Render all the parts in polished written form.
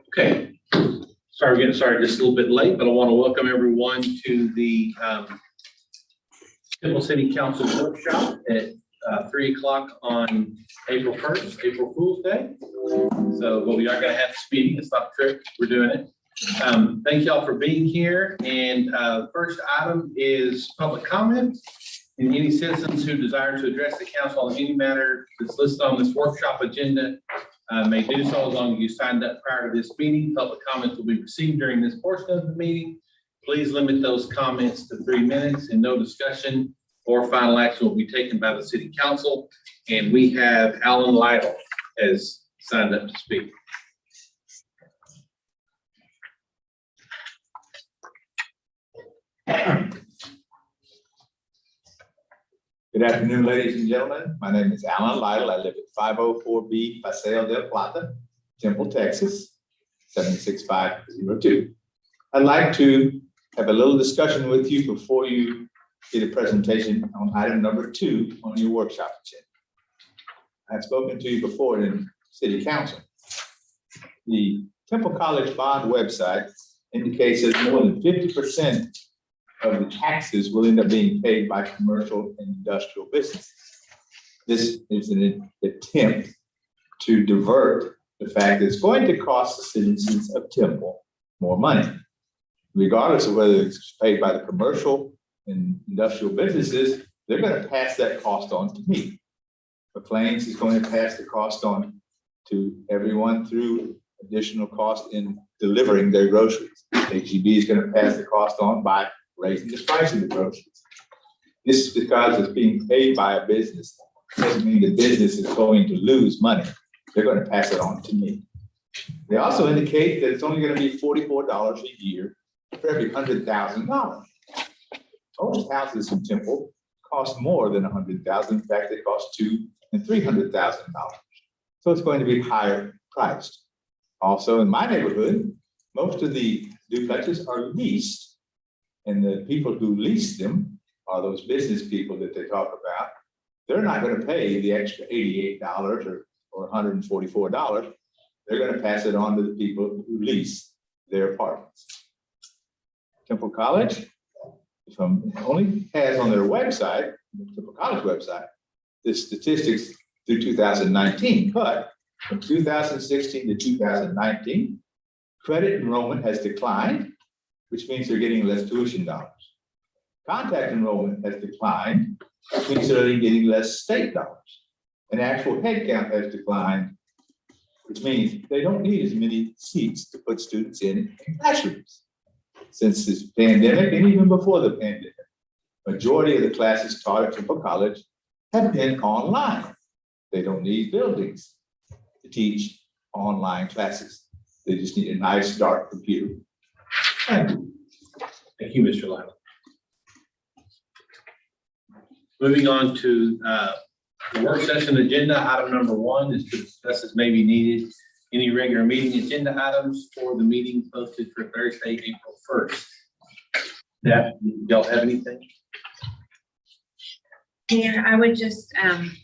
Okay, sorry, we're getting started just a little bit late, but I want to welcome everyone to the Temple City Council workshop at 3 o'clock on April 1st, April Fool's Day. So, but we are going to have this meeting. It's not a trick. We're doing it. Thank y'all for being here. And first item is public comment. And any citizens who desire to address the council on any matter that's listed on this workshop agenda may do so as long as you signed up prior to this meeting. Public comments will be received during this portion of the meeting. Please limit those comments to 3 minutes, and no discussion or final action will be taken by the city council. And we have Alan Lytle has signed up to speak. Good afternoon, ladies and gentlemen. My name is Alan Lytle. I live at 504B Paseo del Plata, Temple, Texas, 76502. I'd like to have a little discussion with you before you get a presentation on item number 2 on your workshop agenda. I've spoken to you before in City Council. The Temple College bond website indicates that more than 50% of the taxes will end up being paid by commercial and industrial businesses. This is an attempt to divert the fact that it's going to cost the citizens of Temple more money. Regardless of whether it's paid by the commercial and industrial businesses, they're going to pass that cost on to me. McLean's is going to pass the cost on to everyone through additional cost in delivering their groceries. HEB is going to pass the cost on by raising the price of the groceries. This is because it's being paid by a business. It doesn't mean the business is going to lose money. They're going to pass it on to me. They also indicate that it's only going to be $44 a year for every $100,000. Most houses in Temple cost more than $100,000. In fact, they cost $200,000 and $300,000. So it's going to be higher priced. Also, in my neighborhood, most of the duplexes are leased. And the people who lease them are those business people that they talk about. They're not going to pay the extra $88 or $144. They're going to pass it on to the people who lease their apartments. Temple College only has on their website, the Temple College website, the statistics through 2019. But from 2016 to 2019, credit enrollment has declined, which means they're getting less tuition dollars. Contact enrollment has declined, which means they're getting less state dollars. And actual headcount has declined, which means they don't need as many seats to put students in classrooms. Since this pandemic, and even before the pandemic, majority of the classes taught at Temple College have been online. They don't need buildings to teach online classes. They just need a nice, dark computer. Thank you, Mr. Lytle. Moving on to the work session agenda, item number 1 is to discuss as may be needed any regular meeting agenda items for the meeting posted for Thursday, April 1st. Yeah, y'all have anything? And I would just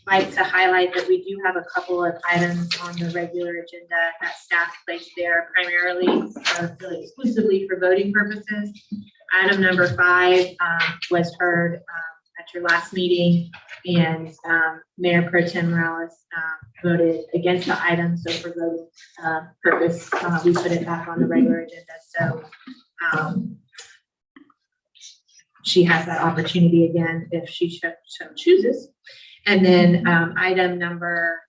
like to highlight that we do have a couple of items on the regular agenda that staff placed there primarily really exclusively for voting purposes. Item number 5 was heard at your last meeting, and Mayor Pro Tem Morales voted against the item. So for voting purpose, we put it back on the regular agenda. So she has that opportunity again if she so chooses. And then item number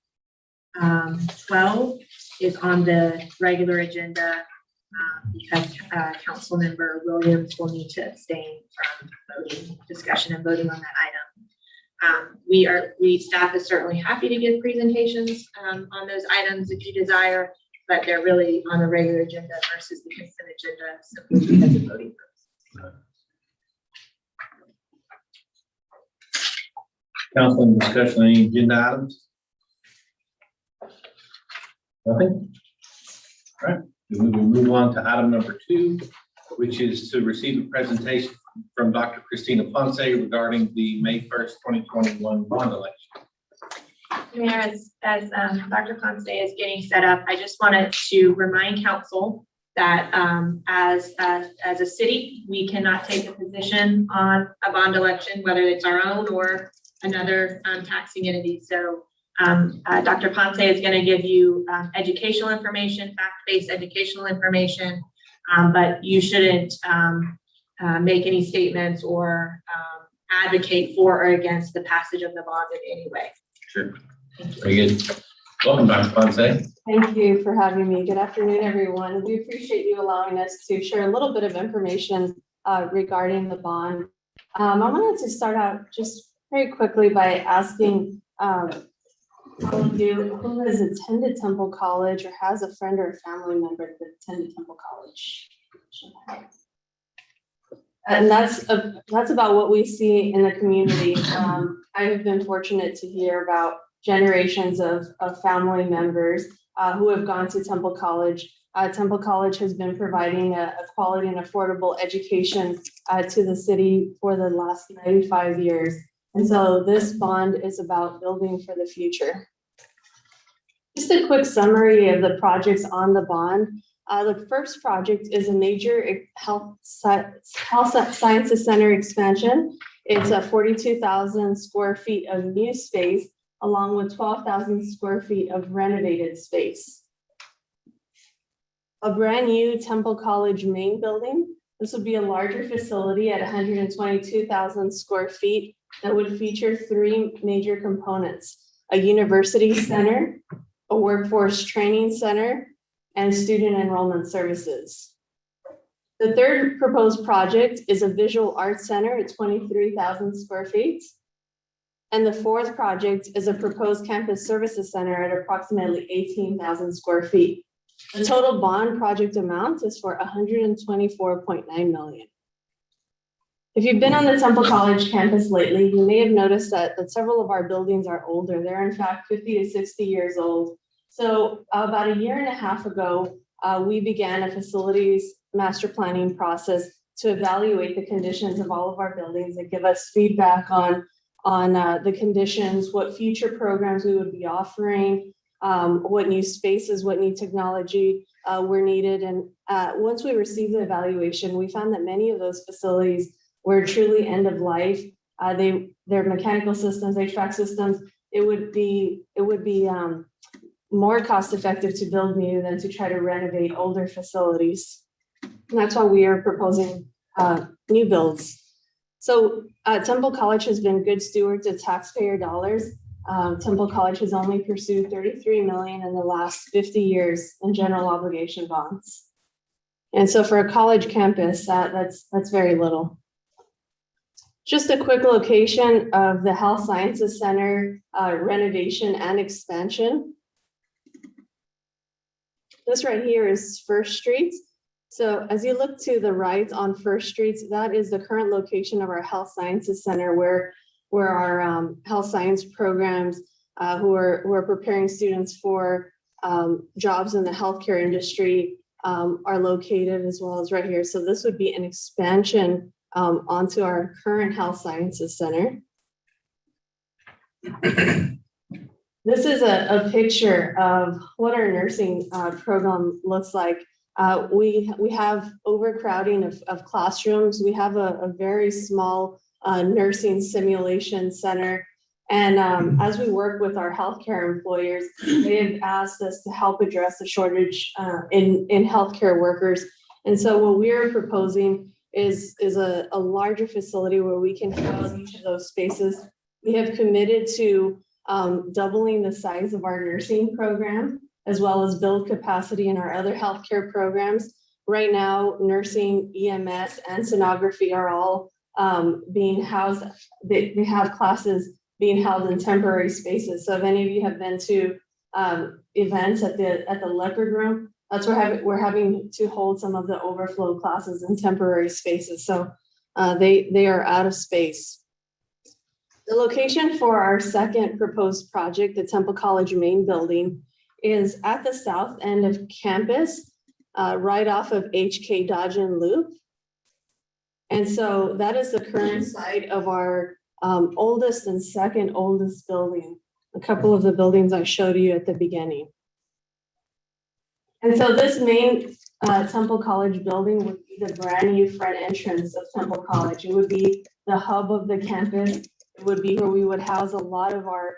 12 is on the regular agenda because Council Member Williams will need to abstain from voting, discussion and voting on that item. Staff is certainly happy to give presentations on those items if you desire, but they're really on the regular agenda versus the consent agenda simply because of voting purposes. Council and discussion on any agenda items? Nothing? All right, we will move on to item number 2, which is to receive a presentation from Dr. Christina Ponce regarding the May 1st, 2021 bond election. Mayor, as Dr. Ponce is getting set up, I just wanted to remind council that as a city, we cannot take a position on a bond election, whether it's our own or another taxing entity. So Dr. Ponce is going to give you educational information, fact-based educational information, but you shouldn't make any statements or advocate for or against the passage of the bond in any way. Sure. Very good. Welcome, Dr. Ponce. Thank you for having me. Good afternoon, everyone. We appreciate you allowing us to share a little bit of information regarding the bond. I wanted to start out just very quickly by asking all of you who has attended Temple College or has a friend or a family member that attended Temple College. And that's about what we see in the community. I have been fortunate to hear about generations of family members who have gone to Temple College. Temple College has been providing a quality and affordable education to the city for the last 95 years. And so this bond is about building for the future. Just a quick summary of the projects on the bond. The first project is a major health sciences center expansion. It's a 42,000 square feet of new space, along with 12,000 square feet of renovated space. A brand new Temple College main building. This would be a larger facility at 122,000 square feet that would feature three major components: a university center, a workforce training center, and student enrollment services. The third proposed project is a visual arts center at 23,000 square feet. And the fourth project is a proposed campus services center at approximately 18,000 square feet. The total bond project amount is for $124.9 million. If you've been on the Temple College campus lately, you may have noticed that several of our buildings are older. They're in fact 50 to 60 years old. So about a year and a half ago, we began a facilities master planning process to evaluate the conditions of all of our buildings and give us feedback on the conditions, what future programs we would be offering, what new spaces, what new technology were needed. And once we received the evaluation, we found that many of those facilities were truly end of life. Their mechanical systems, HVAC systems, it would be more cost effective to build new than to try to renovate older facilities. And that's why we are proposing new builds. So Temple College has been good stewards of taxpayer dollars. Temple College has only pursued $33 million in the last 50 years in general obligation bonds. And so for a college campus, that's very little. Just a quick location of the Health Sciences Center renovation and expansion. This right here is First Street. So as you look to the right on First Street, that is the current location of our Health Sciences Center, where our health science programs who are preparing students for jobs in the healthcare industry are located, as well as right here. So this would be an expansion onto our current Health Sciences Center. This is a picture of what our nursing program looks like. We have overcrowding of classrooms. We have a very small nursing simulation center. And as we work with our healthcare employers, they have asked us to help address the shortage in healthcare workers. And so what we're proposing is a larger facility where we can house each of those spaces. We have committed to doubling the size of our nursing program, as well as build capacity in our other healthcare programs. Right now, nursing, EMS, and sonography are all being housed. They have classes being held in temporary spaces. So if any of you have been to events at the Leopard Room, that's where we're having to hold some of the overflow classes in temporary spaces. So they are out of space. The location for our second proposed project, the Temple College main building, is at the south end of campus, right off of HK Dodgen Loop. And so that is the current site of our oldest and second oldest building. a couple of the buildings I showed you at the beginning. And so this main Temple College building would be the brand new front entrance of Temple College. It would be the hub of the campus. It would be where we would house a lot of our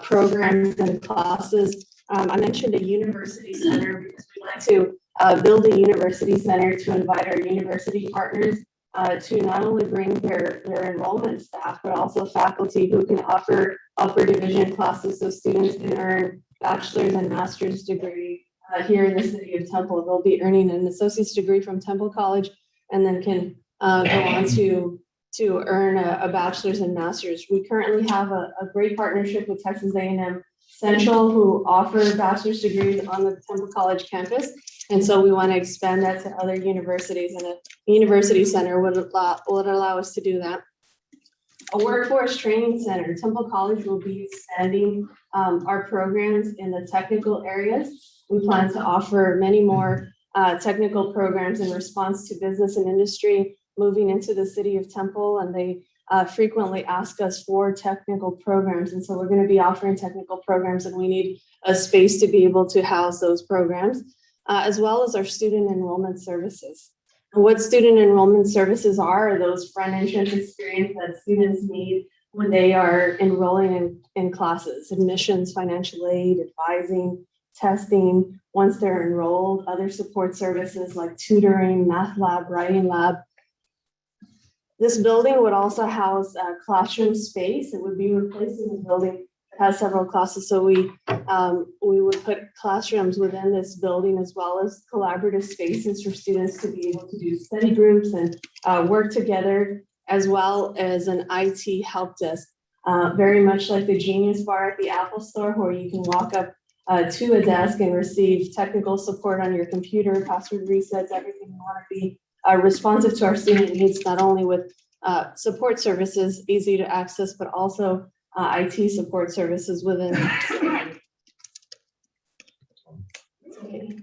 programs and classes. I mentioned a university center because we want to build a university center to invite our university partners to not only bring their enrollment staff, but also faculty who can offer division classes so students can earn bachelor's and master's degree here in the city of Temple. They'll be earning an associate's degree from Temple College and then can go on to earn a bachelor's and master's. We currently have a great partnership with Texas A&M Central, who offer bachelor's degrees on the Temple College campus. And so we want to expand that to other universities, and a university center would allow us to do that. A workforce training center. Temple College will be expanding our programs in the technical areas. We plan to offer many more technical programs in response to business and industry moving into the city of Temple, and they frequently ask us for technical programs. And so we're going to be offering technical programs, and we need a space to be able to house those programs, as well as our student enrollment services. And what student enrollment services are those front entrance experience that students need when they are enrolling in classes: admissions, financial aid, advising, testing, once they're enrolled, other support services like tutoring, math lab, writing lab. This building would also house a classroom space. It would be replacing the building that has several classes. So we would put classrooms within this building, as well as collaborative spaces for students to be able to do study groups and work together, as well as an IT help desk, very much like the Genius Bar at the Apple Store, where you can walk up to a desk and receive technical support on your computer, password resets, everything. You want to be responsive to our student needs, not only with support services, easy to access, but also IT support services within. Okay.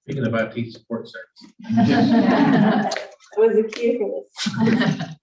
Speaking of IT support service. That was a cue for this.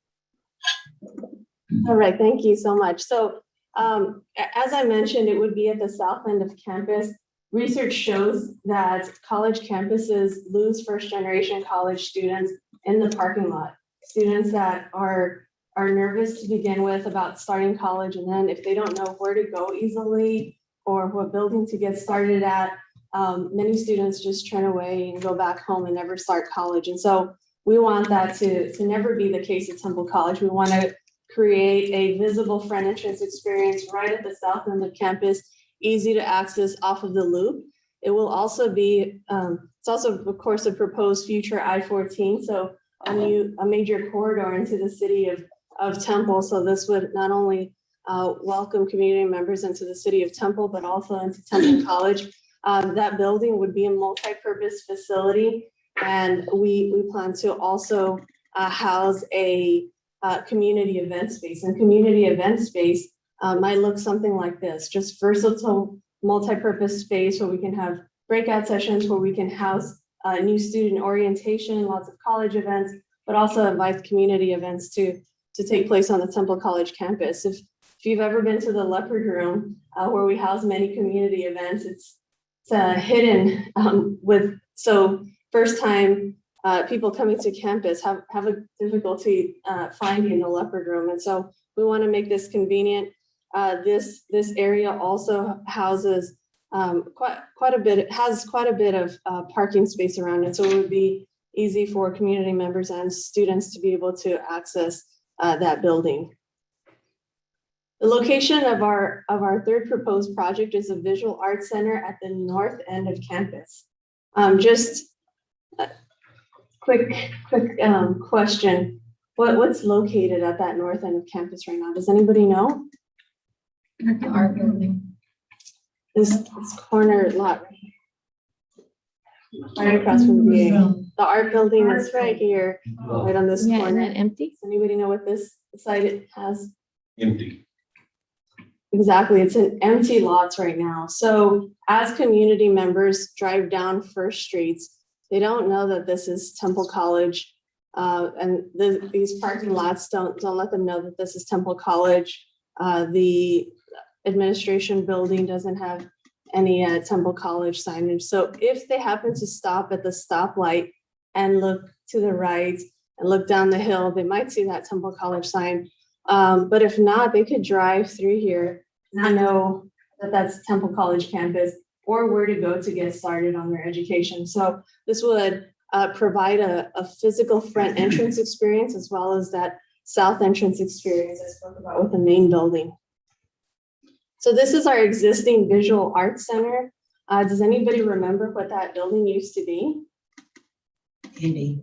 All right, thank you so much. So as I mentioned, it would be at the south end of campus. Research shows that college campuses lose first-generation college students in the parking lot. Students that are nervous to begin with about starting college, and then if they don't know where to go easily or what building to get started at, many students just turn away and go back home and never start college. And so we want that to never be the case at Temple College. We want to create a visible front entrance experience right at the south end of campus, easy to access off of the loop. It will also be, it's also of course a proposed future I-14, so a major corridor into the city of Temple. So this would not only welcome community members into the city of Temple, but also into Temple College. That building would be a multi-purpose facility, and we plan to also house a community event space. And community event space might look something like this: just versatile multi-purpose space where we can have breakout sessions, where we can house new student orientation, lots of college events, but also invite community events to take place on the Temple College campus. If you've ever been to the Leopard Room, where we house many community events, it's hidden so first time people coming to campus have a difficulty finding the Leopard Room. And so we want to make this convenient. This area also houses quite a bit. It has quite a bit of parking space around it, so it would be easy for community members and students to be able to access that building. The location of our third proposed project is a visual arts center at the north end of campus. Just a quick question: what's located at that north end of campus right now? Does anybody know? At the art building. This corner lot right across from the VA. The art building is right here, right on this Yeah, isn't corner. it empty? Does anybody know what this site has? Empty. Exactly, it's in empty lots right now. So as community members drive down First Streets, they don't know that this is Temple College These parking lots don't let them know that this is Temple College. The administration building doesn't have any Temple College signage. So if they happen to stop at the stoplight and look to the right and look down the hill, they might see that Temple College sign. But if not, they could drive through here, not know that that's Temple College campus or where to go to get started on their education. So this would provide a physical front entrance experience as well as that south entrance experience I spoke about with the main building. So this is our existing visual arts center. Does anybody remember what that building used to be? Andy.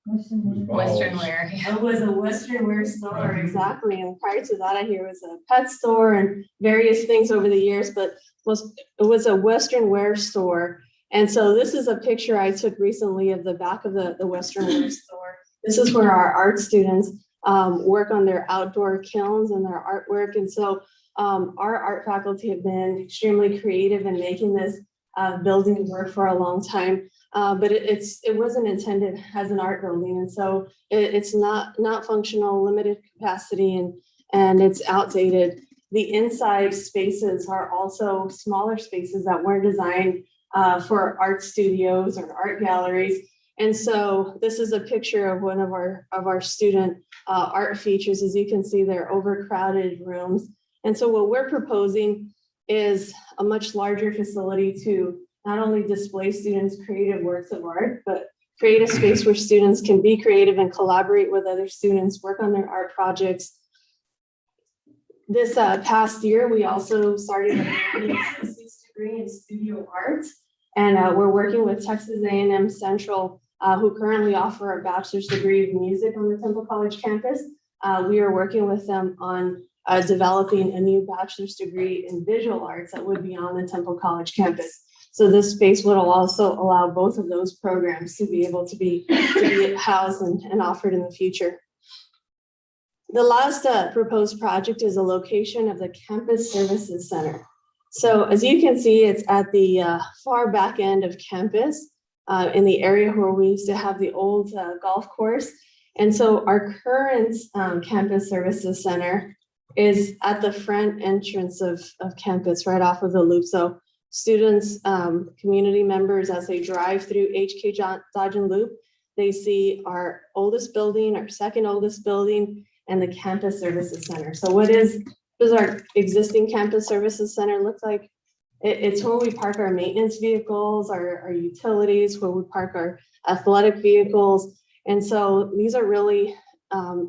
Western wear. It was a Western wear store, exactly. And prior to that, I hear it was a pet store and various things over the years, but it was a Western wear store. And so this is a picture I took recently of the back of the Western wear store. This is where our art students work on their outdoor kilns and their artwork. And so our art faculty have been extremely creative in making this building work for a long time. But it wasn't intended as an art building. And so it's not functional, limited capacity, and it's outdated. The inside spaces are also smaller spaces that weren't designed for art studios or art galleries. And so this is a picture of one of our student art features. As you can see, they're overcrowded rooms. And so what we're proposing is a much larger facility to not only display students' creative works of art, but create a space where students can be creative and collaborate with other students, work on their art projects. This past year, we also started an associate's degree in studio arts, and we're working with Texas A&M Central, who currently offer a bachelor's degree of music on the Temple College campus. We are working with them on developing a new bachelor's degree in visual arts that would be on the Temple College campus. So this space will also allow both of those programs to be able to be housed and offered in the future. The last proposed project is a location of the Campus Services Center. So as you can see, it's at the far back end of campus in the area where we used to have the old golf course. And so our current Campus Services Center is at the front entrance of campus, right off of the loop. So students, community members, as they drive through HK Dodge and Loop, they see our oldest building, our second oldest building, and the Campus Services Center. So what does our existing Campus Services Center look like? It's where we park our maintenance vehicles, our utilities, where we park our athletic vehicles. And so these are really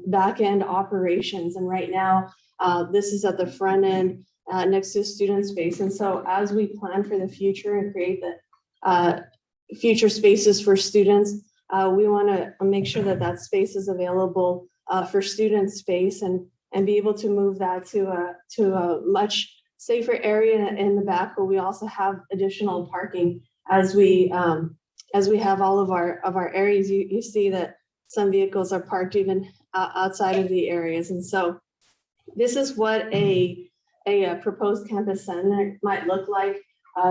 back-end operations. And right now, this is at the front end next to student space. And so as we plan for the future and create the future spaces for students, we want to make sure that that space is available for student space and be able to move that to a much safer area in the back, where we also have additional parking as we have all of our areas. You see that some vehicles are parked even outside of the areas. And so this is what a proposed campus center might look like.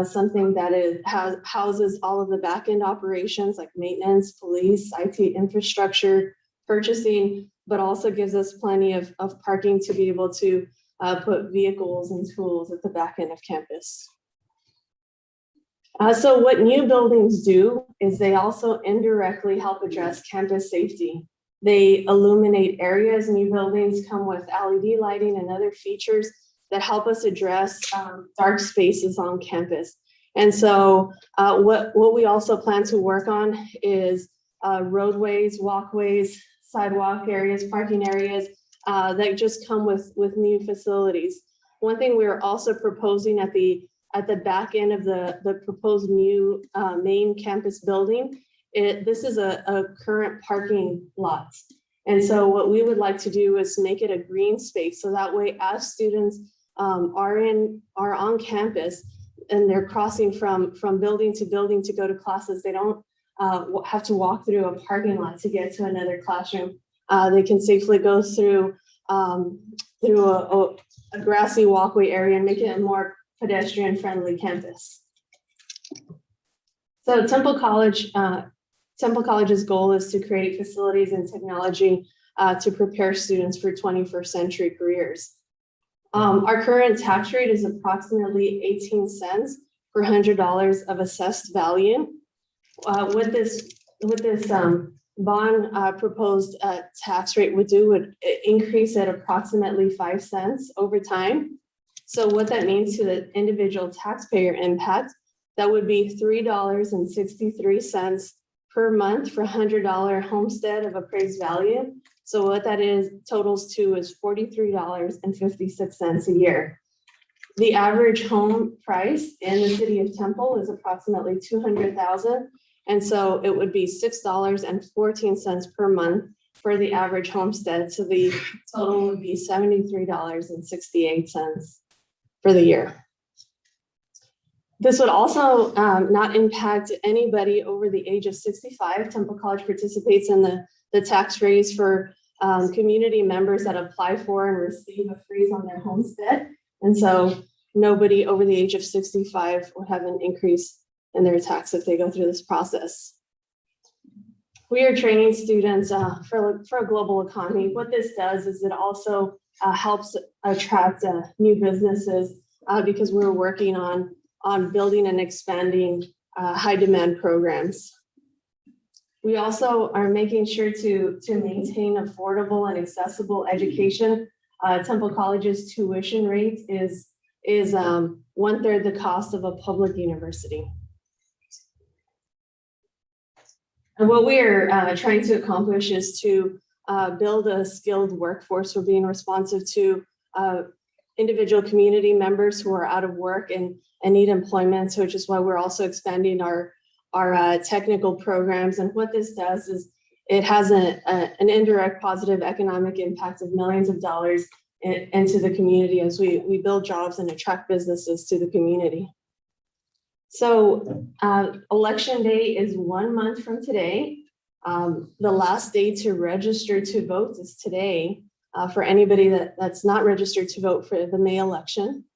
Something that houses all of the back-end operations like maintenance, police, IT infrastructure, purchasing, but also gives us plenty of parking to be able to put vehicles and tools at the back end of campus. So what new buildings do is they also indirectly help address campus safety. They illuminate areas. New buildings come with LED lighting and other features that help us address dark spaces on campus. And so what we also plan to work on is roadways, walkways, sidewalk areas, parking areas that just come with new facilities. One thing we're also proposing at the back end of the proposed new main campus building, this is a current parking lot. And so what we would like to do is make it a green space. So that way, as students are on campus and they're crossing from building to building to go to classes, they don't have to walk through a parking lot to get to another classroom. They can safely go through a grassy walkway area and make it a more pedestrian friendly campus. So Temple College Temple College's goal is to create facilities and technology to prepare students for 21st century careers. Our current tax rate is approximately 18 cents per $100 of assessed value. What this bond proposed tax rate would increase at approximately 5 cents over time. So what that means to the individual taxpayer impact, that would be $3.63 per month for $100 homestead of appraised value. So what that totals to is $43.56 a year. The average home price in the city of Temple is approximately $200,000. And so it would be $6.14 per month for the average homestead. So the total would be $73.68 for the year. This would also not impact anybody over the age of 65. Temple College participates in the tax raise for community members that apply for and receive a freeze on their homestead. And so nobody over the age of 65 would have an increase in their tax if they go through this process. We are training students for a global economy. What this does is it also helps attract new businesses because we're working on building and expanding high demand programs. We also are making sure to maintain affordable and accessible education. Temple College's tuition rate is 1/3 the cost of a public university. And what we are trying to accomplish is to build a skilled workforce. We're being responsive to individual community members who are out of work and need employment, which is why we're also expanding our technical programs. And what this does is it has an indirect positive economic impact of millions of dollars into the community as we build jobs and attract businesses to the community. So election day is 1 month from today. The last day to register to vote is today for anybody that's not registered to vote for the May election.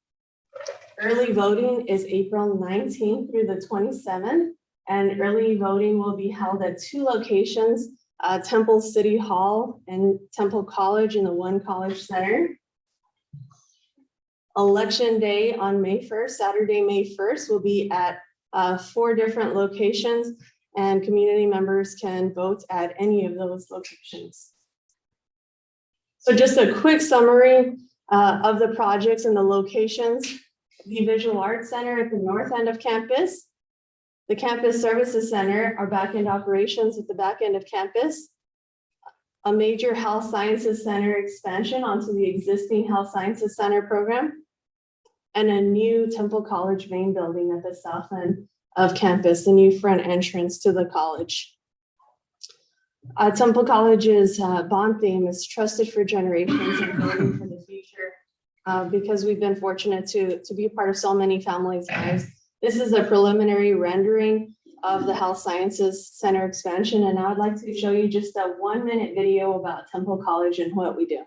Early voting is April 19th through the 27th, and early voting will be held at 2 locations, Temple City Hall and Temple College in the One College Center. Election day on May 1st, Saturday, May 1st, will be at 4 different locations, and community members can vote at any of those locations. So just a quick summary of the projects and the locations. The Visual Arts Center at the north end of campus, the Campus Services Center, our back-end operations at the back end of campus, a major Health Sciences Center expansion onto the existing Health Sciences Center program, and a new Temple College main building at the south end of campus, the new front entrance to the college. Temple College's bond theme is trusted for generations and building for the future. Because we've been fortunate to be a part of so many families' lives. This is a preliminary rendering of the Health Sciences Center expansion, and I would like to show you just a 1-minute video about Temple College and what we do.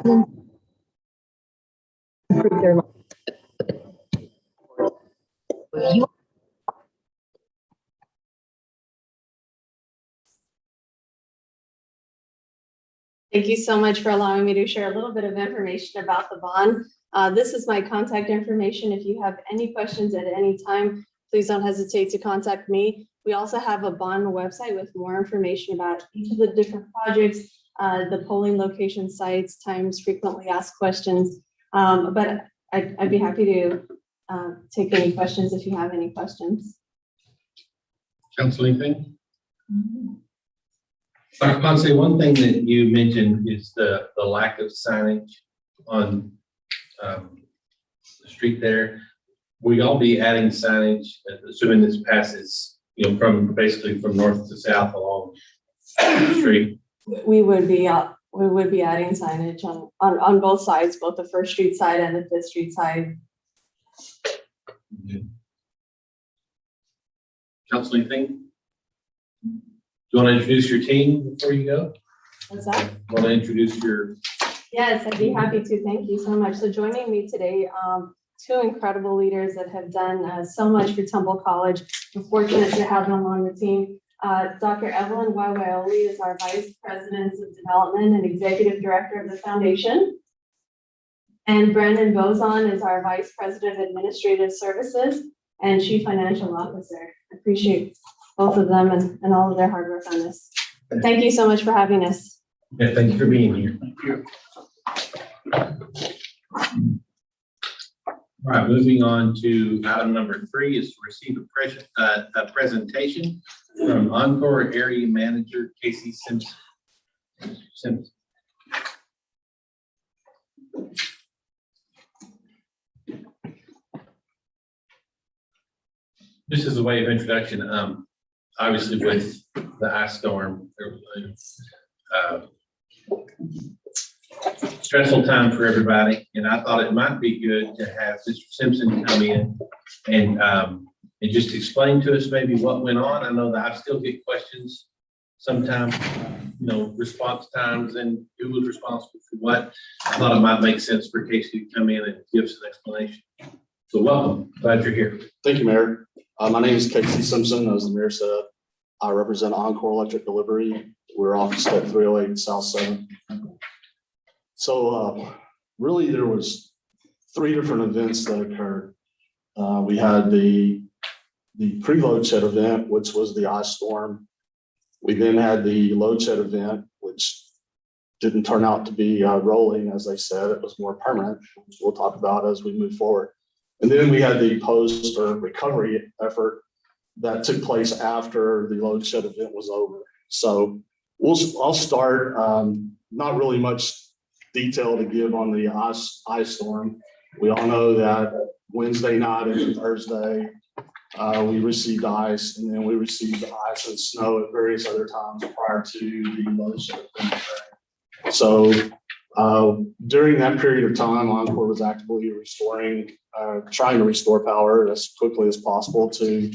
Approve their. You Thank you so much for allowing me to share a little bit of information about the bond. This is my contact information. If you have any questions at any time, please don't hesitate to contact me. We also have a bond website with more information about each of the different projects, the polling location sites, times, frequently asked questions. But I'd be happy to take any questions if you have any questions. Council, anything? I'd say one thing that you mentioned is the lack of signage on the street there. Will y'all be adding signage, assuming this passes, from basically from north to south along the street? We would be adding signage on both sides, both the First Street side and the Fifth Street side. Council, anything? Do you want to introduce your team before you go? What's that? Want to introduce your? Yes, I'd be happy to. Thank you so much. So joining me today, two incredible leaders that have done so much for Temple College. We're fortunate to have them on the team. Dr. Evelyn Waiwaioli is our Vice President of Development and Executive Director of the Foundation. And Brandon Bozon is our Vice President of Administrative Services and Chief Financial Officer. I appreciate both of them and all of their hard work on this. Thank you so much for having us. Yeah, thank you for being here. Thank you. All right, moving on to item number 3 is to receive a presentation from Encore Area Manager Casey Simpson. Just as a way of introduction, obviously with the ice storm, stressful time for everybody, and I thought it might be good to have Mr. Simpson come in and just explain to us maybe what went on. I know that I still get questions sometimes, response times and who was responsible for what. I thought it might make sense for Casey to come in and give us an explanation. So welcome, glad you're here. Thank you, Mayor. My name is Casey Simpson. As the mayor said, I represent Encore Electric Delivery. We're office at 308 South 7. So really there was 3 different events that occurred. We had the pre-load shed event, which was the ice storm. We then had the load shed event, which didn't turn out to be rolling, as they said. It was more permanent, which we'll talk about as we move forward. And then we had the post or recovery effort that took place after the load shed event was over. So I'll start, not really much detail to give on the ice storm. We all know that Wednesday night and Thursday, we received ice, and then we received ice and snow at various other times prior to the load shed event. So during that period of time, Encore was actively trying to restore power as quickly as possible to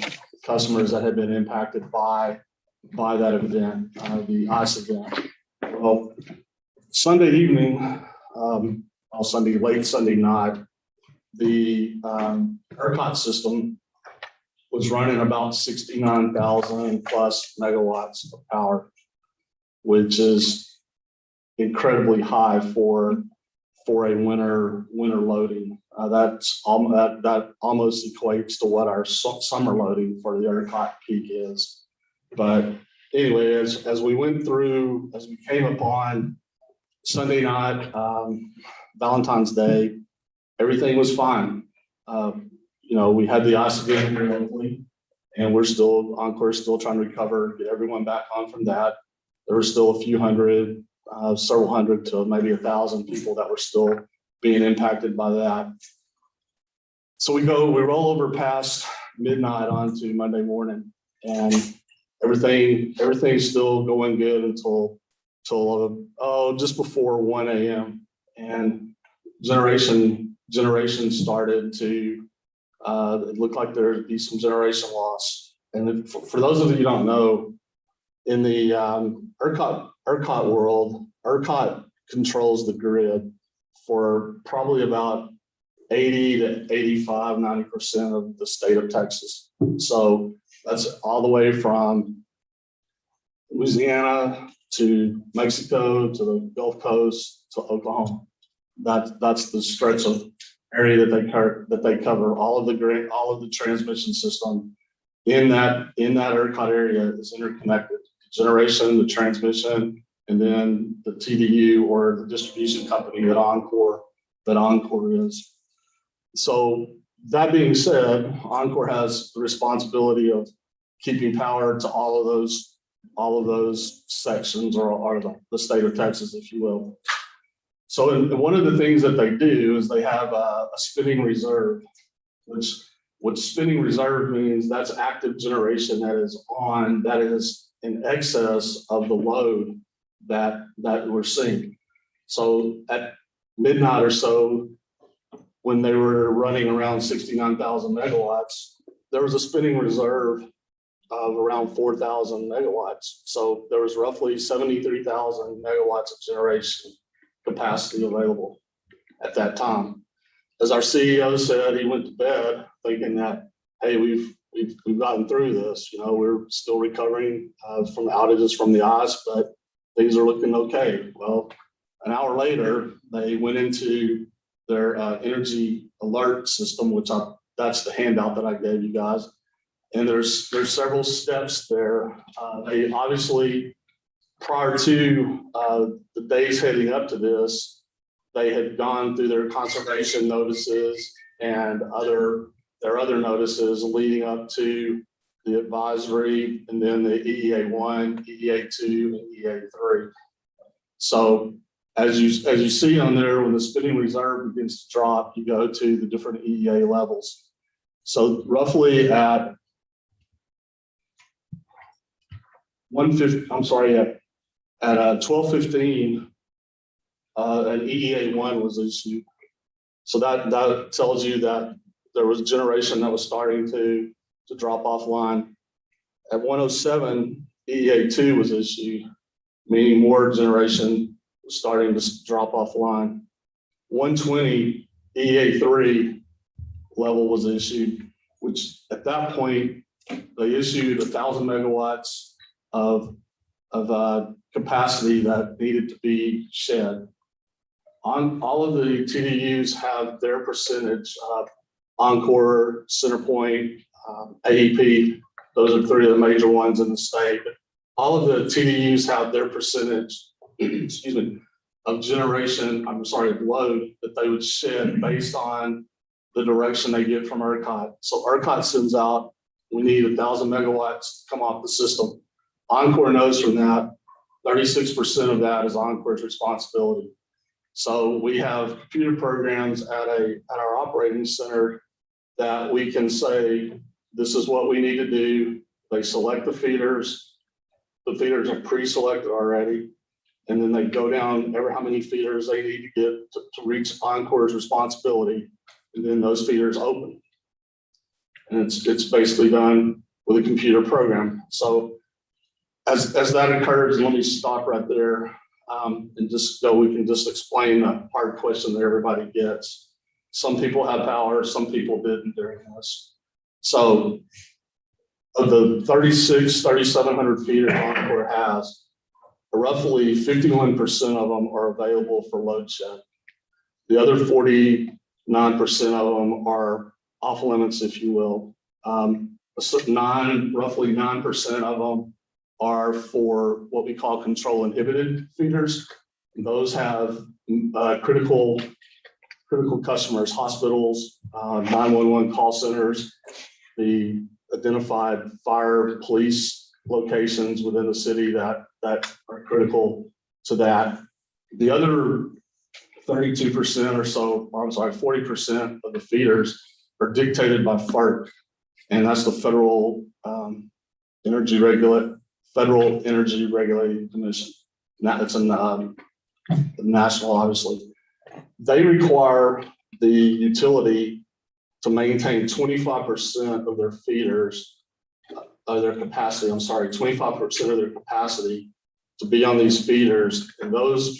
customers that had been impacted by that event, the ice event. Well, Sunday evening, late Sunday night, the ERCOT system was running about 69,000 plus megawatts of power, which is incredibly high for a winter loading. That almost equates to what our summer loading for the ERCOT peak is. But anyway, as we came upon Sunday night, Valentine's Day, everything was fine. We had the ice event here locally, and Encore's still trying to recover, get everyone back on from that. There were still a few hundred, several hundred to maybe 1,000 people that were still being impacted by that. So we roll over past midnight onto Monday morning, and everything's still going good until just before 1 a.m. and generation started to it looked like there'd be some generation loss. And for those of you who don't know, in the ERCOT world, ERCOT controls the grid for probably about 80 to 85, 90% of the state of Texas. So that's all the way from Louisiana to Mexico to the Gulf Coast to Oklahoma. That's the stretch of area that they cover. All of the grid, all of the transmission system in that ERCOT area is interconnected. The generation, the transmission, and then the TDU or the distribution company that Encore is. So that being said, Encore has the responsibility of keeping power to all of those sections or the state of Texas, if you will. So one of the things that they do is they have a spinning reserve, which what spinning reserve means, that's active generation that is in excess of the load that we're seeing. So at midnight or so, when they were running around 69,000 megawatts, there was a spinning reserve of around 4,000 megawatts. So there was roughly 73,000 megawatts of generation capacity available at that time. As our CEO said, he went to bed thinking that, hey, we've gotten through this. You know, we're still recovering from the outages from the ice, but things are looking okay. Well, an hour later, they went into their energy alert system, that's the handout that I gave you guys. And there's several steps there. They obviously, prior to the days heading up to this, they had gone through their conservation notices and their other notices leading up to the advisory, and then the EEA1, EEA2, and EEA3. So as you see on there, when the spinning reserve begins to drop, you go to the different EEA levels. So roughly at 12:15, an EEA1 was issued. So that tells you that there was generation that was starting to drop offline. At 1:07, EEA2 was issued, meaning more generation was starting to drop offline. 1:20, EEA3 level was issued, which at that point, they issued 1,000 megawatts of capacity that needed to be shed. On all of the TDUs have their percentage of Encore, CenterPoint, AEP. Those are three of the major ones in the state. All of the TDUs have their percentage, excuse me, of generation, of load that they would shed based on the direction they get from ERCOT. So ERCOT sends out, we need 1,000 megawatts to come off the system. Encore knows from that, 36% of that is Encore's responsibility. So we have computer programs at our operating center that we can say, this is what we need to do. They select the feeders. The feeders are pre-selected already. And then they go down how many feeders they need to get to reach Encore's responsibility. And then those feeders open. And it's basically done with a computer program. So as that occurs, let me stop right there and just go, we can just explain a hard question that everybody gets. Some people have power, some people didn't during this. So of the 3,700 feeders Encore has, roughly 51% of them are available for load shed. The other 49% of them are off limits, if you will. Roughly 9% of them are for what we call control inhibited feeders. And those have critical customers, hospitals, 911 call centers, the identified fire, police locations within the city that are critical to that. The other 32% or so, 40% of the feeders are dictated by FERC, and that's the Federal Energy Regulating Commission. It's a national, obviously. They require the utility to maintain 25% of their feeders, their capacity, 25% of their capacity to be on these feeders, and those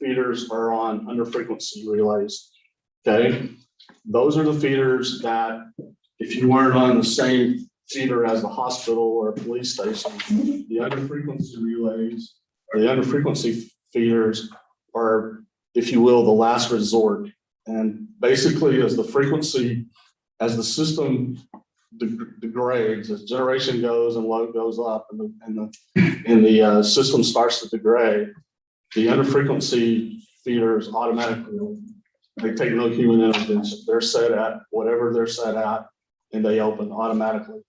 feeders are on under frequency relays. Okay, those are the feeders that if you weren't on the same feeder as the hospital or police station, the under frequency relays or the under frequency feeders are, if you will, the last resort. And basically, as the system degrades, as generation goes and load goes up, and the system starts to degrade, the under frequency feeders automatically open. They take no human intervention. They're set at whatever they're set at, and they open automatically.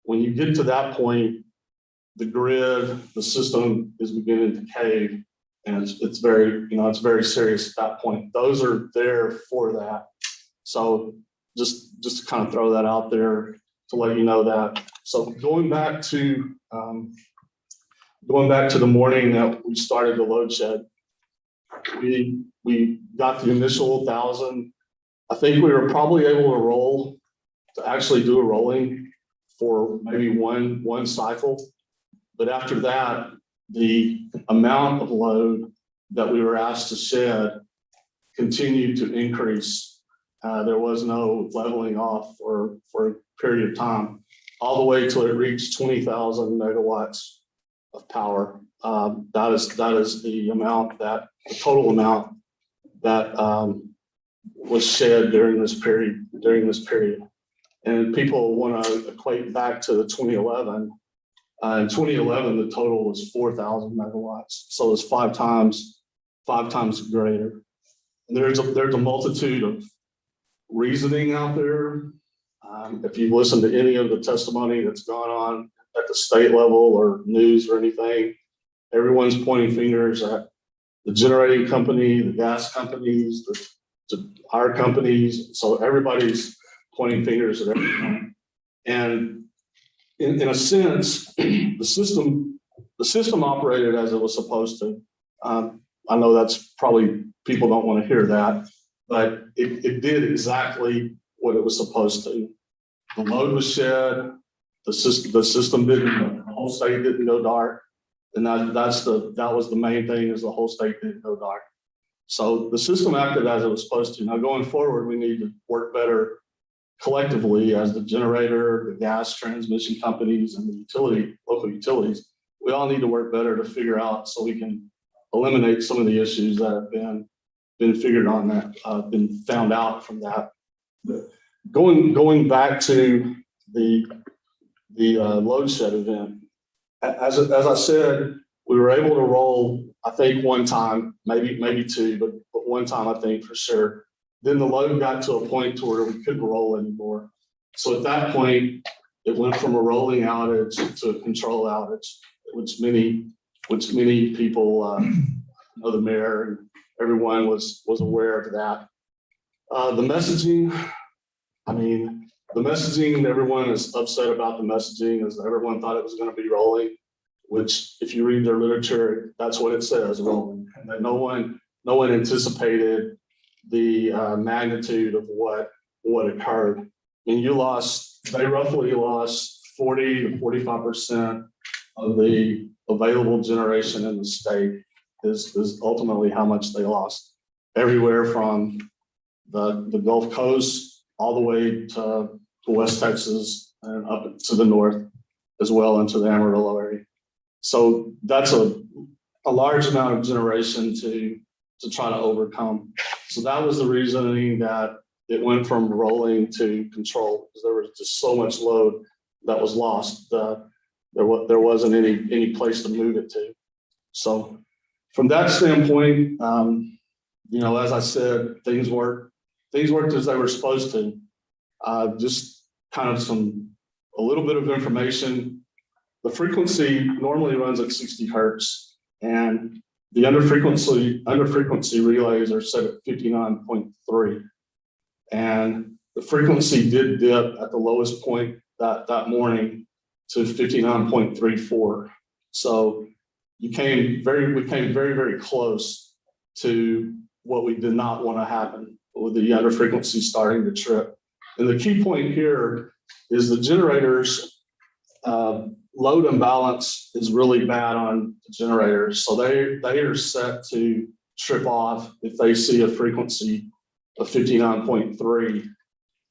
When you get to that point, the grid, the system is beginning to cave, and it's very serious at that point. Those are there for that. So just to kind of throw that out there to let you know that. So going back to the morning that we started the load shed, we got the initial 1,000. I think we were probably able to actually do a rolling for maybe one cycle. But after that, the amount of load that we were asked to shed continued to increase. There was no leveling off for a period of time, all the way till it reached 20,000 megawatts of power. That is the total amount that was shed during this period. And people want to equate back to the 2011. In 2011, the total was 4,000 megawatts, so it's five times greater. And there's a multitude of reasoning out there. If you listen to any of the testimony that's gone on at the state level or news or anything, everyone's pointing fingers at the generating company, the gas companies, our companies. So everybody's pointing fingers at everyone. And in a sense, the system operated as it was supposed to. I know that's probably, people don't want to hear that, but it did exactly what it was supposed to. The load was shed, the system didn't, the whole state didn't go dark. And that was the main thing, is the whole state didn't go dark. So the system acted as it was supposed to. Now going forward, we need to work better collectively as the generator, the gas transmission companies, and the local utilities. We all need to work better to figure out so we can eliminate some of the issues that have been figured on, that been found out from that. Going back to the load shed event, as I said, we were able to roll, I think one time, maybe two, but one time I think for sure. Then the load got to a point to where we couldn't roll anymore. So at that point, it went from a rolling outage to a control outage, which many people, know the mayor and everyone was aware of that. The messaging, everyone is upset about the messaging, as everyone thought it was going to be rolling, which if you read their literature, that's what it says, rolling. And that no one anticipated the magnitude of what occurred. And they roughly lost 40 to 45% of the available generation in the state is ultimately how much they lost. Everywhere from the Gulf Coast all the way to West Texas and up to the north as well into the Amarillo area. So that's a large amount of generation to try to overcome. So that was the reasoning that it went from rolling to control, because there was just so much load that was lost. There wasn't any place to move it to. So from that standpoint, as I said, things worked as they were supposed to. Just kind of a little bit of information. The frequency normally runs at 60 hertz, and the under frequency relays are set at 59.3. And the frequency did dip at the lowest point that morning to 59.34. So we came very, very close to what we did not want to happen with the under frequency starting to trip. And the key point here is the generators load imbalance is really bad on the generators. So they are set to trip off if they see a frequency of 59.3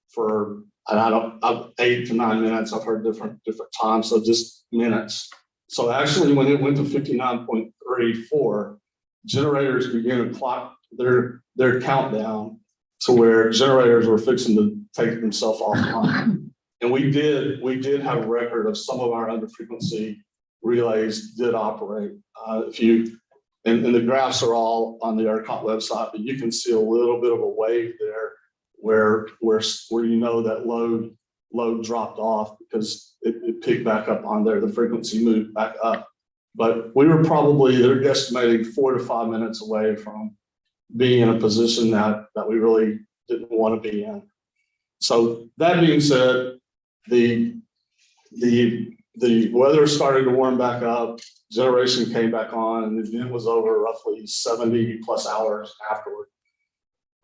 for, I don't, 8 to 9 minutes. I've heard different times, so just minutes. So actually, when it went to 59.34, generators began to clock their countdown to where generators were fixing to take themselves offline. And we did have a record of some of our under frequency relays did operate. And the graphs are all on the ERCOT website, but you can see a little bit of a wave there where you know that load dropped off because it picked back up on there. The frequency moved back up. But we were they're guesstimating 4 to 5 minutes away from being in a position that we really didn't want to be in. So that being said, the weather started to warm back up, generation came back on, and the event was over roughly 70 plus hours afterward.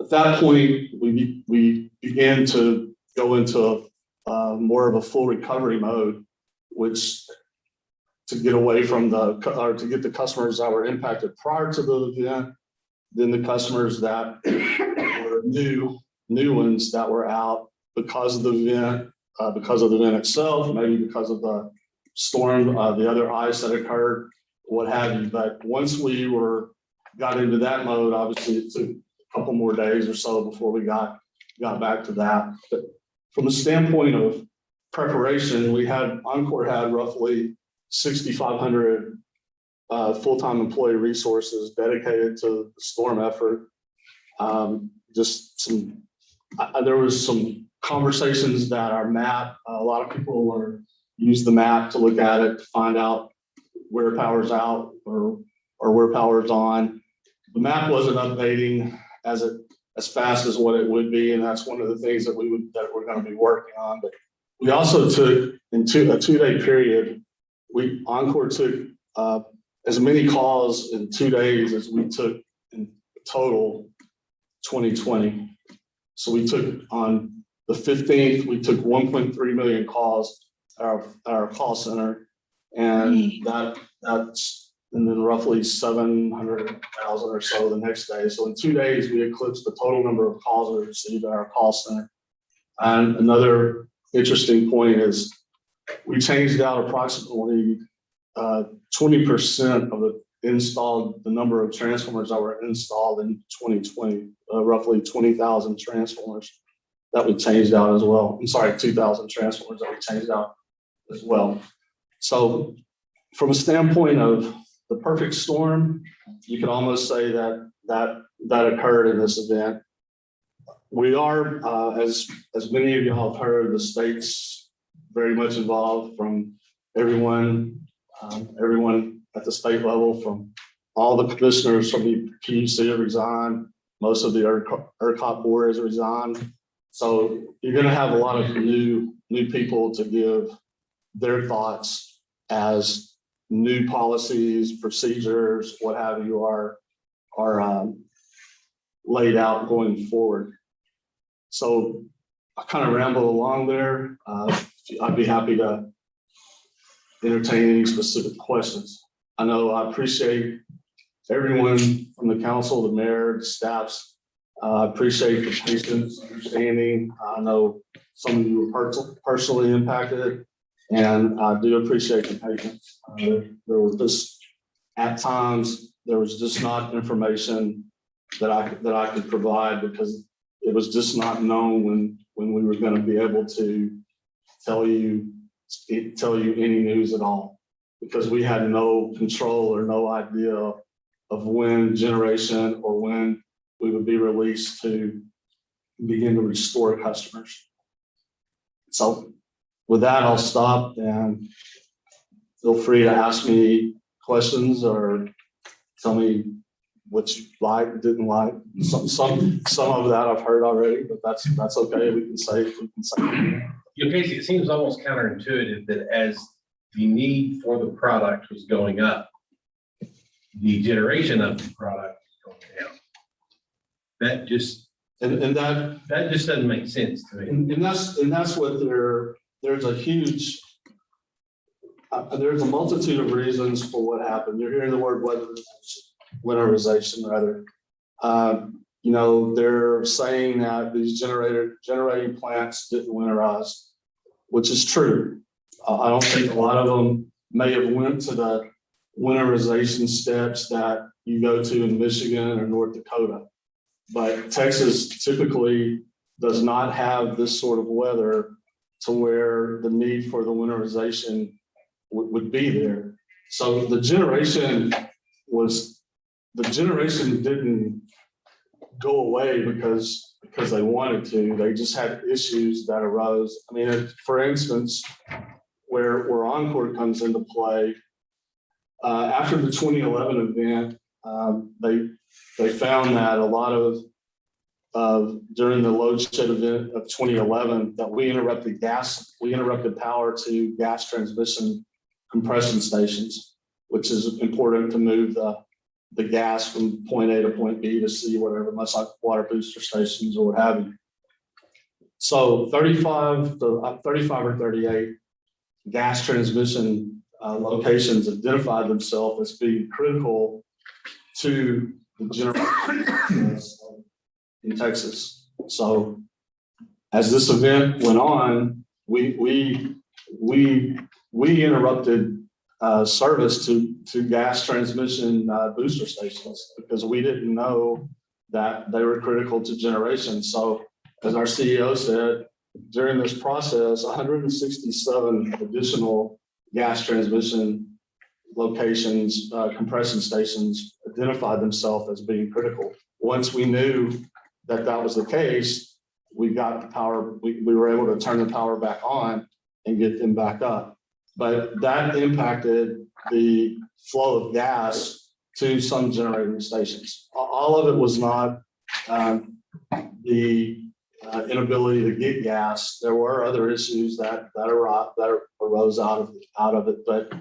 At that point, we began to go into more of a full recovery mode, which to get away from to get the customers that were impacted prior to the event, then the customers that were new ones that were out because of the event, because of the event itself, maybe because of the storm, the other ice that occurred, what have you. But once we got into that mode, obviously it took a couple more days or so before we got back to that. But from the standpoint of preparation, Encore had roughly 6,500 full-time employee resources dedicated to the storm effort. There was some conversations that our map, a lot of people use the map to look at it to find out where power's out or where power's on. The map wasn't updating as fast as what it would be, and that's one of the things that we're going to be working on. But we also took in a 2-day period, Encore took as many calls in 2 days as we took in total 2020. So we took on the 15th, we took 1.3 million calls at our call center, and and then roughly 700,000 or so the next day. So in 2 days, we eclipsed the total number of calls we received at our call center. And another interesting point is we changed out approximately 20% of the number of transformers that were installed in 2020, roughly 20,000 transformers that we changed out as well. I'm sorry, 2,000 transformers that we changed out as well. So from a standpoint of the perfect storm, you can almost say that occurred in this event. We are, as many of y'all have heard, the state's very much involved, from everyone at the state level, from all the commissioners from the PUC have resigned. Most of the ERCOT board has resigned. So you're going to have a lot of new people to give their thoughts as new policies, procedures, what have you, are laid out going forward. So I kind of rambled along there. I'd be happy to entertain any specific questions. I know I appreciate everyone from the council, the mayor, the staffs. I appreciate the patience, understanding. I know some of you were personally impacted, and I do appreciate the patience. There was just, at times, there was just not information that I could provide because it was just not known when we were going to be able to tell you any news at all, because we had no control or no idea of when generation or when we would be released to begin to restore customers. So with that, I'll stop, and feel free to ask me questions or tell me what you liked, didn't like. Some of that I've heard already, but that's okay. We can say. Casey, it seems almost counterintuitive that as the need for the product was going up, the generation of the product was going down. That just doesn't make sense to me. And that's what there's a huge There's a multitude of reasons for what happened. You're hearing the word winterization rather. You know, they're saying that these generating plants didn't winterize, which is true. I don't think a lot of them may have went to the winterization steps that you go to in Michigan or North Dakota. But Texas typically does not have this sort of weather to where the need for the winterization would be there. So the generation didn't go away because they wanted to. They just had issues that arose. I mean, for instance, where Encore comes into play, after the 2011 event, they found that a lot of during the load shed event of 2011 that we interrupted power to gas transmission compression stations, which is important to move the gas from point A to point B to C, whatever, much like water booster stations or what have you. So 35 or 38 gas transmission locations identified themselves as being critical to the generation in Texas. So as this event went on, we interrupted service to gas transmission booster stations because we didn't know that they were critical to generation. So as our CEO said, during this process, 167 additional gas transmission locations, compression stations identified themselves as being critical. Once we knew that that was the case, we got the power, we were able to turn the power back on and get them back up. But that impacted the flow of gas to some generating stations. All of it was not the inability to get gas. There were other issues that arose out of it, but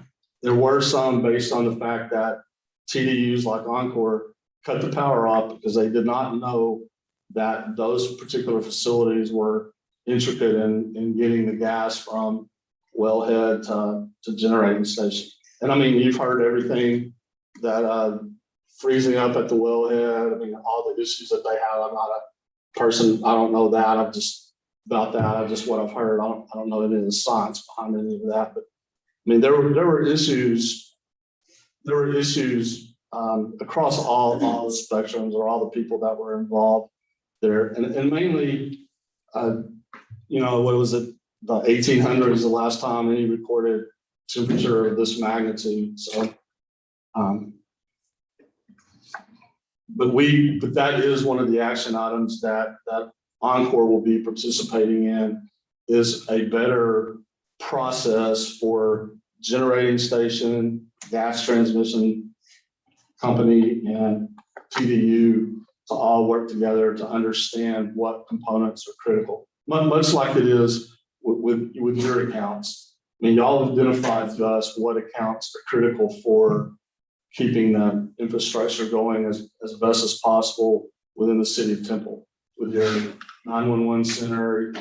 there were some based on the fact that TDUs like Encore cut the power off because they did not know that those particular facilities were intricate in getting the gas from wellhead to generating station. And I mean, you've heard everything that freezing up at the wellhead. I mean, all the issues that they have. I'm not a person, I don't know that. I'm just about that. I just what I've heard. I don't know any of the science behind any of that. But I mean, there were issues. There were issues across all the spectrums or all the people that were involved there, and mainly, you know, what was it? The 1800s, the last time any recorded temperature of this magnitude. So, but that is one of the action items that Encore will be participating in, is a better process for generating station, gas transmission company, and TDU to all work together to understand what components are critical. Much like it is with your accounts. I mean, y'all identified to us what accounts are critical for keeping the infrastructure going as best as possible within the city of Temple, with your 911 center,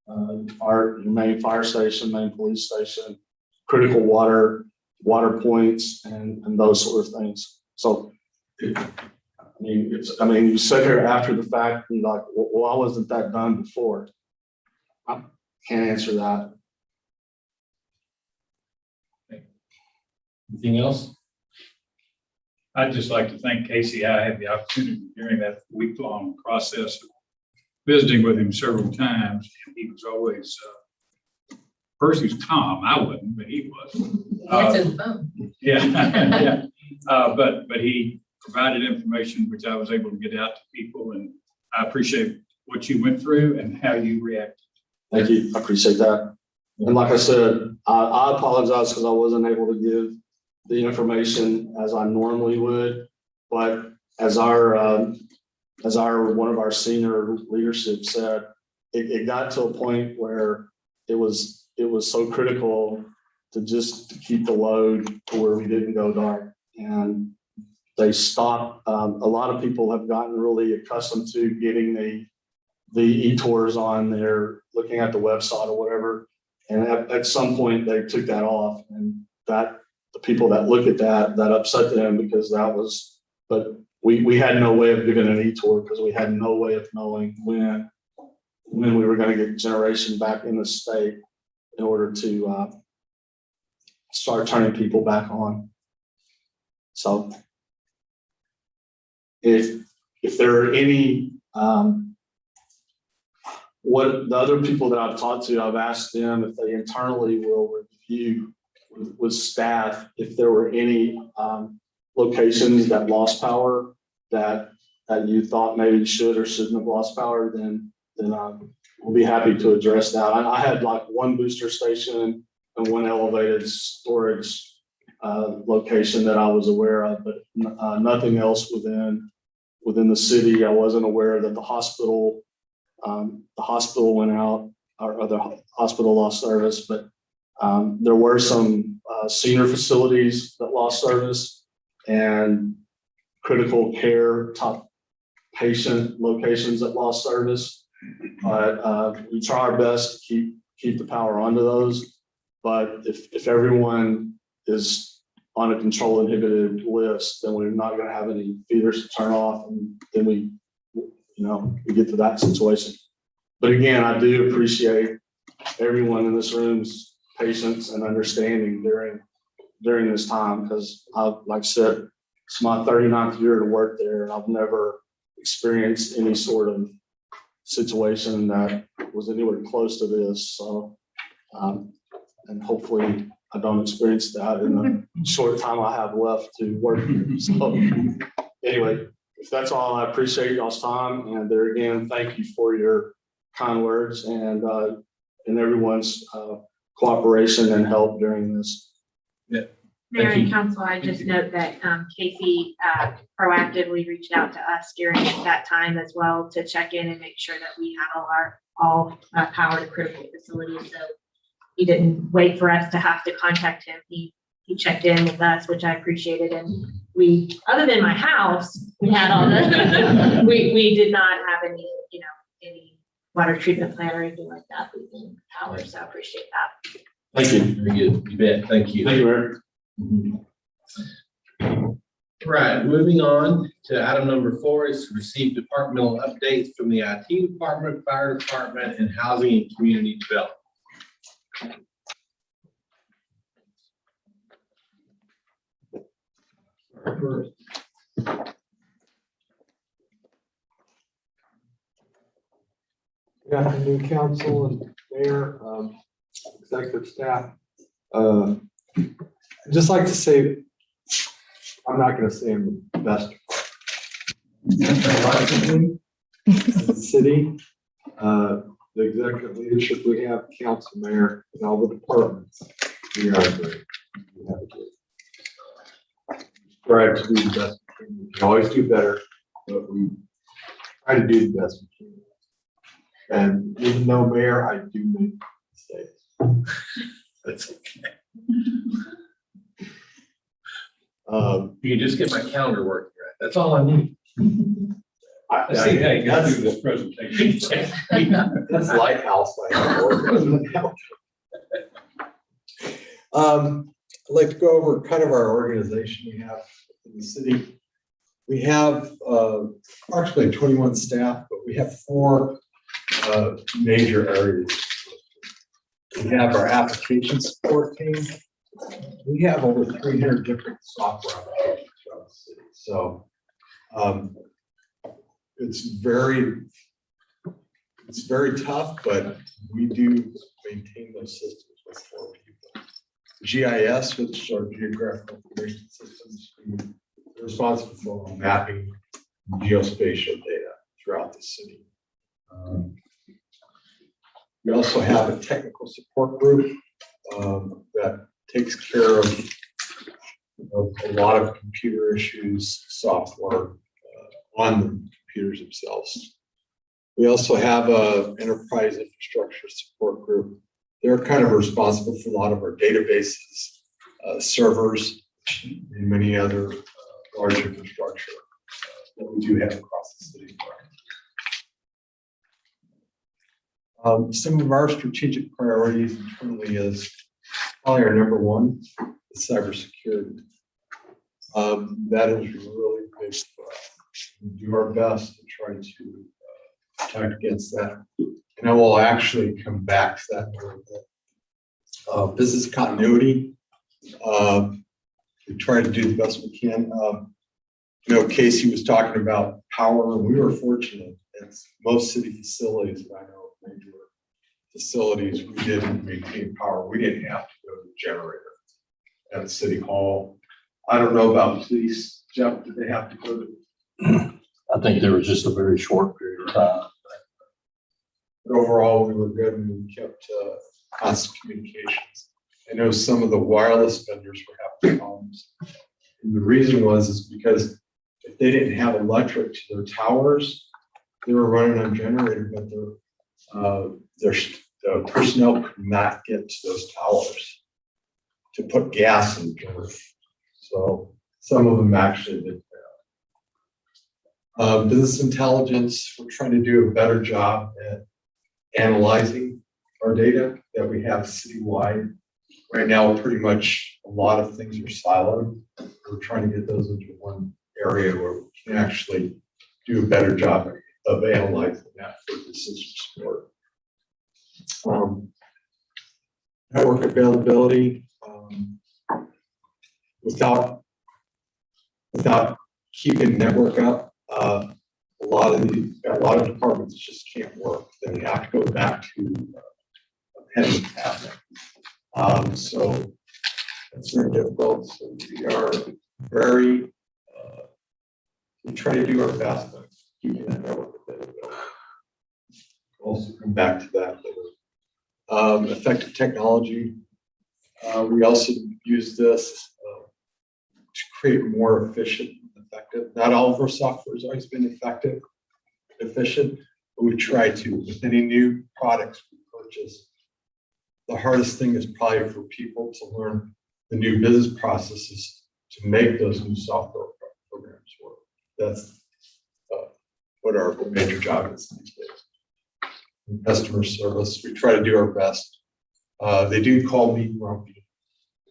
your main fire station, main police station, critical water points, and those sort of things. So, I mean, you sit here after the fact and like, well, why wasn't that done before? I can't answer that. Anything else? I'd just like to thank Casey. I had the opportunity during that week-long process of visiting with him several times, and he was always first he was calm. I wasn't, but he was. Answer the phone. Yeah, yeah. But he provided information which I was able to get out to people, and I appreciate what you went through and how you reacted. Thank you. I appreciate that. And like I said, I apologize because I wasn't able to give the information as I normally would, but as our one of our senior leadership said, it got to a point where it was so critical to keep the load to where we didn't go dark, and they stopped. A lot of people have gotten really accustomed to getting the e-tours on there, looking at the website or whatever. And at some point they took that off, and that the people that look at that upset them because but we had no way of giving an e-tour because we had no way of knowing when we were going to get generation back in the state in order to start turning people back on. So if there are any, what the other people that I've talked to, I've asked them if they internally will review with staff if there were any locations that lost power that you thought maybe should or shouldn't have lost power, then we'll be happy to address that. I had like one booster station and one elevated storage location that I was aware of, but nothing else within the city. I wasn't aware that the hospital went out or the hospital lost service, but there were some senior facilities that lost service and critical care top patient locations that lost service. But we try our best to keep the power onto those. But if everyone is on a control inhibited list, then we're not going to have any feeders to turn off, and then we get to that situation. But again, I do appreciate everyone in this room's patience and understanding during this time, because like I said, it's my 39th year to work there, and I've never experienced any sort of situation that was anywhere close to this. So, and hopefully I don't experience that in the short time I have left to work here. So anyway, if that's all, I appreciate y'all's time. And there again, thank you for your kind words and everyone's cooperation and help during this. Yeah. Mayor Thank and you. council, I just note that Casey proactively reached out to us during that time as well to check in and make sure that we had all power to critical facilities. So he didn't wait for us to have to contact him. He checked in with us, which I appreciated. And we, other than my house, we had all the, we did not have any water treatment plant or anything like that. We didn't power, so I appreciate that. Thank you. Very good. You bet. Thank you. Thank you, Mayor. Right, moving on to item number 4 is to receive departmental updates from the IT department, fire department, and housing and community development. Good afternoon, council and mayor, executive staff. I'd just like to say, I'm not going to say I'm the best in the city. The executive leadership we have, council, mayor, and all the departments, we are great. We have a great. Strive to do the best. We can always do better, but we try to do the best we can. And even though mayor, I do make mistakes. That's okay. Um, You can just get my calendar working right. That's all I need. I see how you got through this presentation. That's Lighthouse. I'd like to go over kind of our organization we have in the city. We have approximately 21 staff, but we have 4 major areas. We have our application support team. We have over 300 different software applications throughout the city. So it's very tough, but we do maintain those systems with 4 people. GIS, which are geographical information systems, we're responsible for mapping geospatial data throughout the city. We also have a technical support group that takes care of a lot of computer issues, software on the computers themselves. We also have a enterprise infrastructure support group. They're kind of responsible for a lot of our databases, servers, and many other large infrastructure that we do have across the city. Some of our strategic priorities internally is probably our number one cybersecurity. That is really big for us. We do our best to try to protect against that. And I will actually come back to that in a little bit. Business continuity. We try to do the best we can. Casey was talking about power, and we were fortunate. It's most city facilities that I know of, major facilities, we didn't maintain power. We didn't have to go to the generator at City Hall. I don't know about police. Jeff, did they have to go to? I think there was just a very short period of time. But overall, we were good and we kept constant communications. I know some of the wireless vendors were having problems. And the reason is because if they didn't have electric to their towers, they were running on generator, but the personnel could not get to those towers to put gas in the generator. So some of them actually did that. Business intelligence, we're trying to do a better job at analyzing our data that we have citywide. Right now, pretty much a lot of things are siloed. We're trying to get those into one area where we can actually do a better job of analyzing that for decision support. Network availability, without keeping network up, a lot of departments just can't work. They have to go back to a pen and tablet. So it's very difficult. So we are very, we try to do our best on keeping that network availability. Also come back to that later. Effective technology. We also use this to create more efficient and effective. Not all of our software has always been effective, efficient, but we try to. With any new products we purchase, the hardest thing is probably for people to learn the new business processes to make those new software programs work. That's what our major job is these days. In customer service, we try to do our best. They do call me grumpy,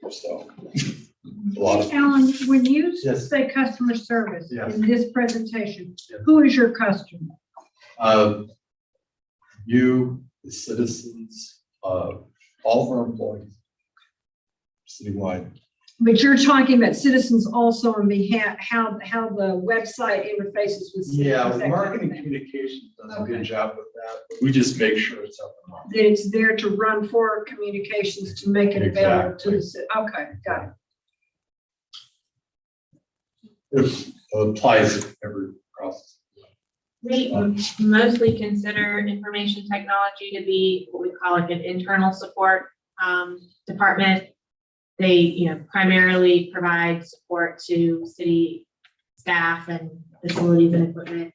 so a lot of. Alan, when you Yes. say customer service Yes. in this presentation, who is your customer? You, the citizens, all of our employees, citywide. But you're talking about citizens also on behalf, how the website interfaces with. citizens, Yeah, that kind of marketing thing. communications does a Okay. good job with that. But we just make sure it's up and running. That it's there to run for communications to make it available to Exactly. the city. Okay, got it. It applies to every process. We mostly consider information technology to be what we call like an internal support department. They, primarily provide support to city staff and facilities and equipment.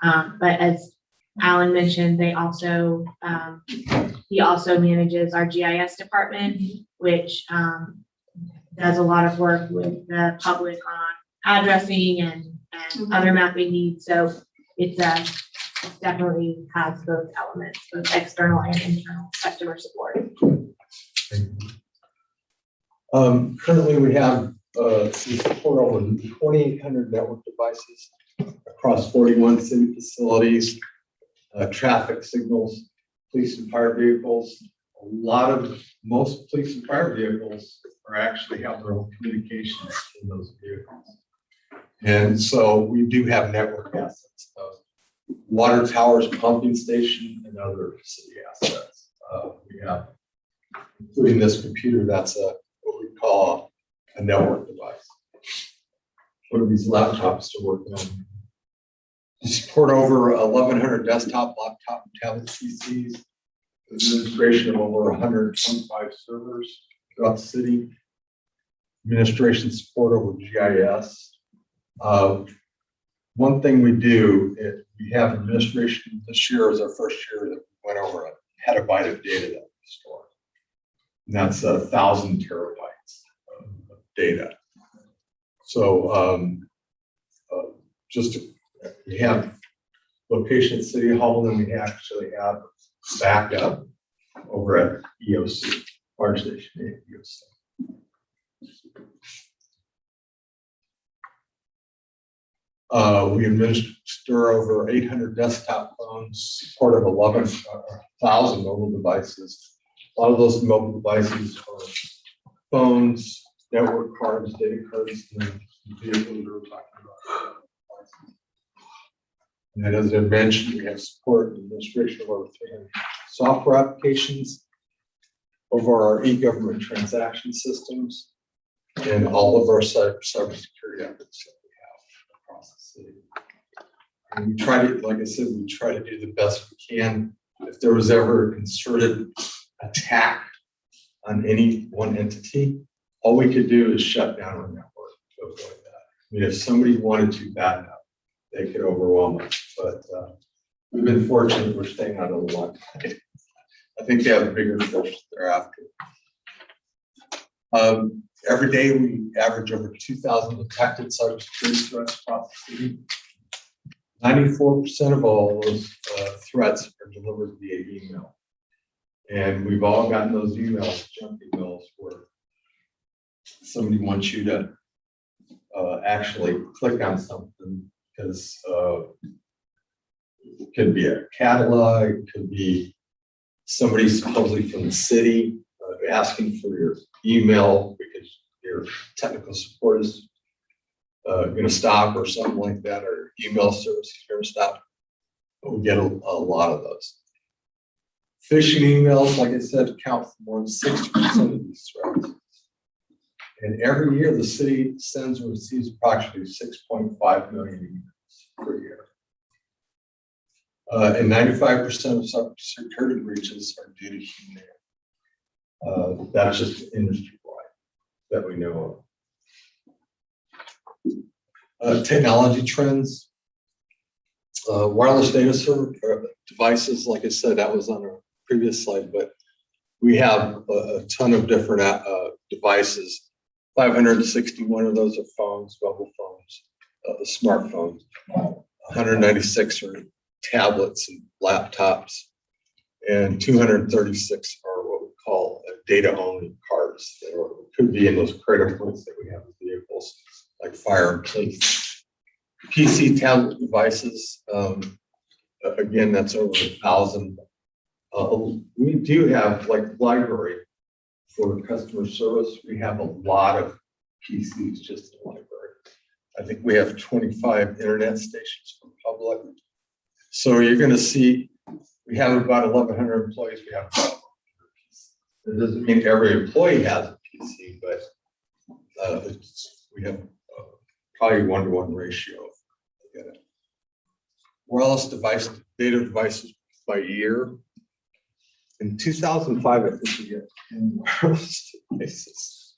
But as Alan mentioned, he also manages our GIS department, which does a lot of work with the public on addressing and other mapping needs. So it definitely has both elements, both external and internal customer support. Currently, we have support over 2,800 network devices across 41 city facilities, traffic signals, police and fire vehicles. Most police and fire vehicles actually have their own communications in those vehicles. And so we do have network assets, water towers, pumping station, and other city assets. We have, including this computer, that's what we call a network device. One of these laptops to work on. We support over 1,100 desktop, laptop, and tablet PCs. Administration of over 125 servers throughout the city. Administration support over GIS. One thing we do is we have administration. This year is our first year that we went over a petabyte of data that we store. And that's 1,000 terabytes of data. So we have location at City Hall, and we actually have backup over at EOC, Fire Station EOC. We administer over 800 desktop phones, support of 11,000 mobile devices. A lot of those mobile devices are phones, network cards, data cards, and the vehicles we were talking about. And then, as I mentioned, we have support and administration of over 300 software applications over our e-government transaction systems and all of our cybersecurity efforts that we have across the city. And we try to, like I said, we try to do the best we can. If there was ever a concerted attack on any one entity, all we could do is shut down our network to avoid that. I mean, if somebody wanted to bad enough, they could overwhelm us, but we've been fortunate we're staying out of the limelight. I think they have bigger fish they're after. Every day we average over 2,000 detected cybersecurity threats across the city. 94% of all those threats are delivered via email. And we've all gotten those emails, junk emails, where somebody wants you to actually click on something because it could be a catalog, it could be somebody supposedly from the city asking for your email because your technical support is going to stop or something like that, or email service is going to stop. But we get a lot of those. Phishing emails, like I said, account for more than 60% of these threats. And every year, the city sends and receives approximately 6.5 million emails per year. And 95% of cybersecurity breaches are due to human error. That's just industry-wide that we know of. Technology trends. Wireless data server devices, like I said, that was on a previous slide, but we have a ton of different devices. 561 of those are phones, mobile phones, smartphones. 196 are tablets and laptops, and 236 are what we call data-only cards that could be in those cradle points that we have in vehicles, like fire and police. PC tablet devices, again, that's over 1,000. We do have, like, library for customer service. We have a lot of PCs just in the library. I think we have 25 internet stations for public. So you're going to see we have about 1,100 employees. We have about 100 PCs. It doesn't mean every employee has a PC, but we have probably 1-to-1 ratio. Wireless data devices by year. In 2005, I think we got 10 wireless devices.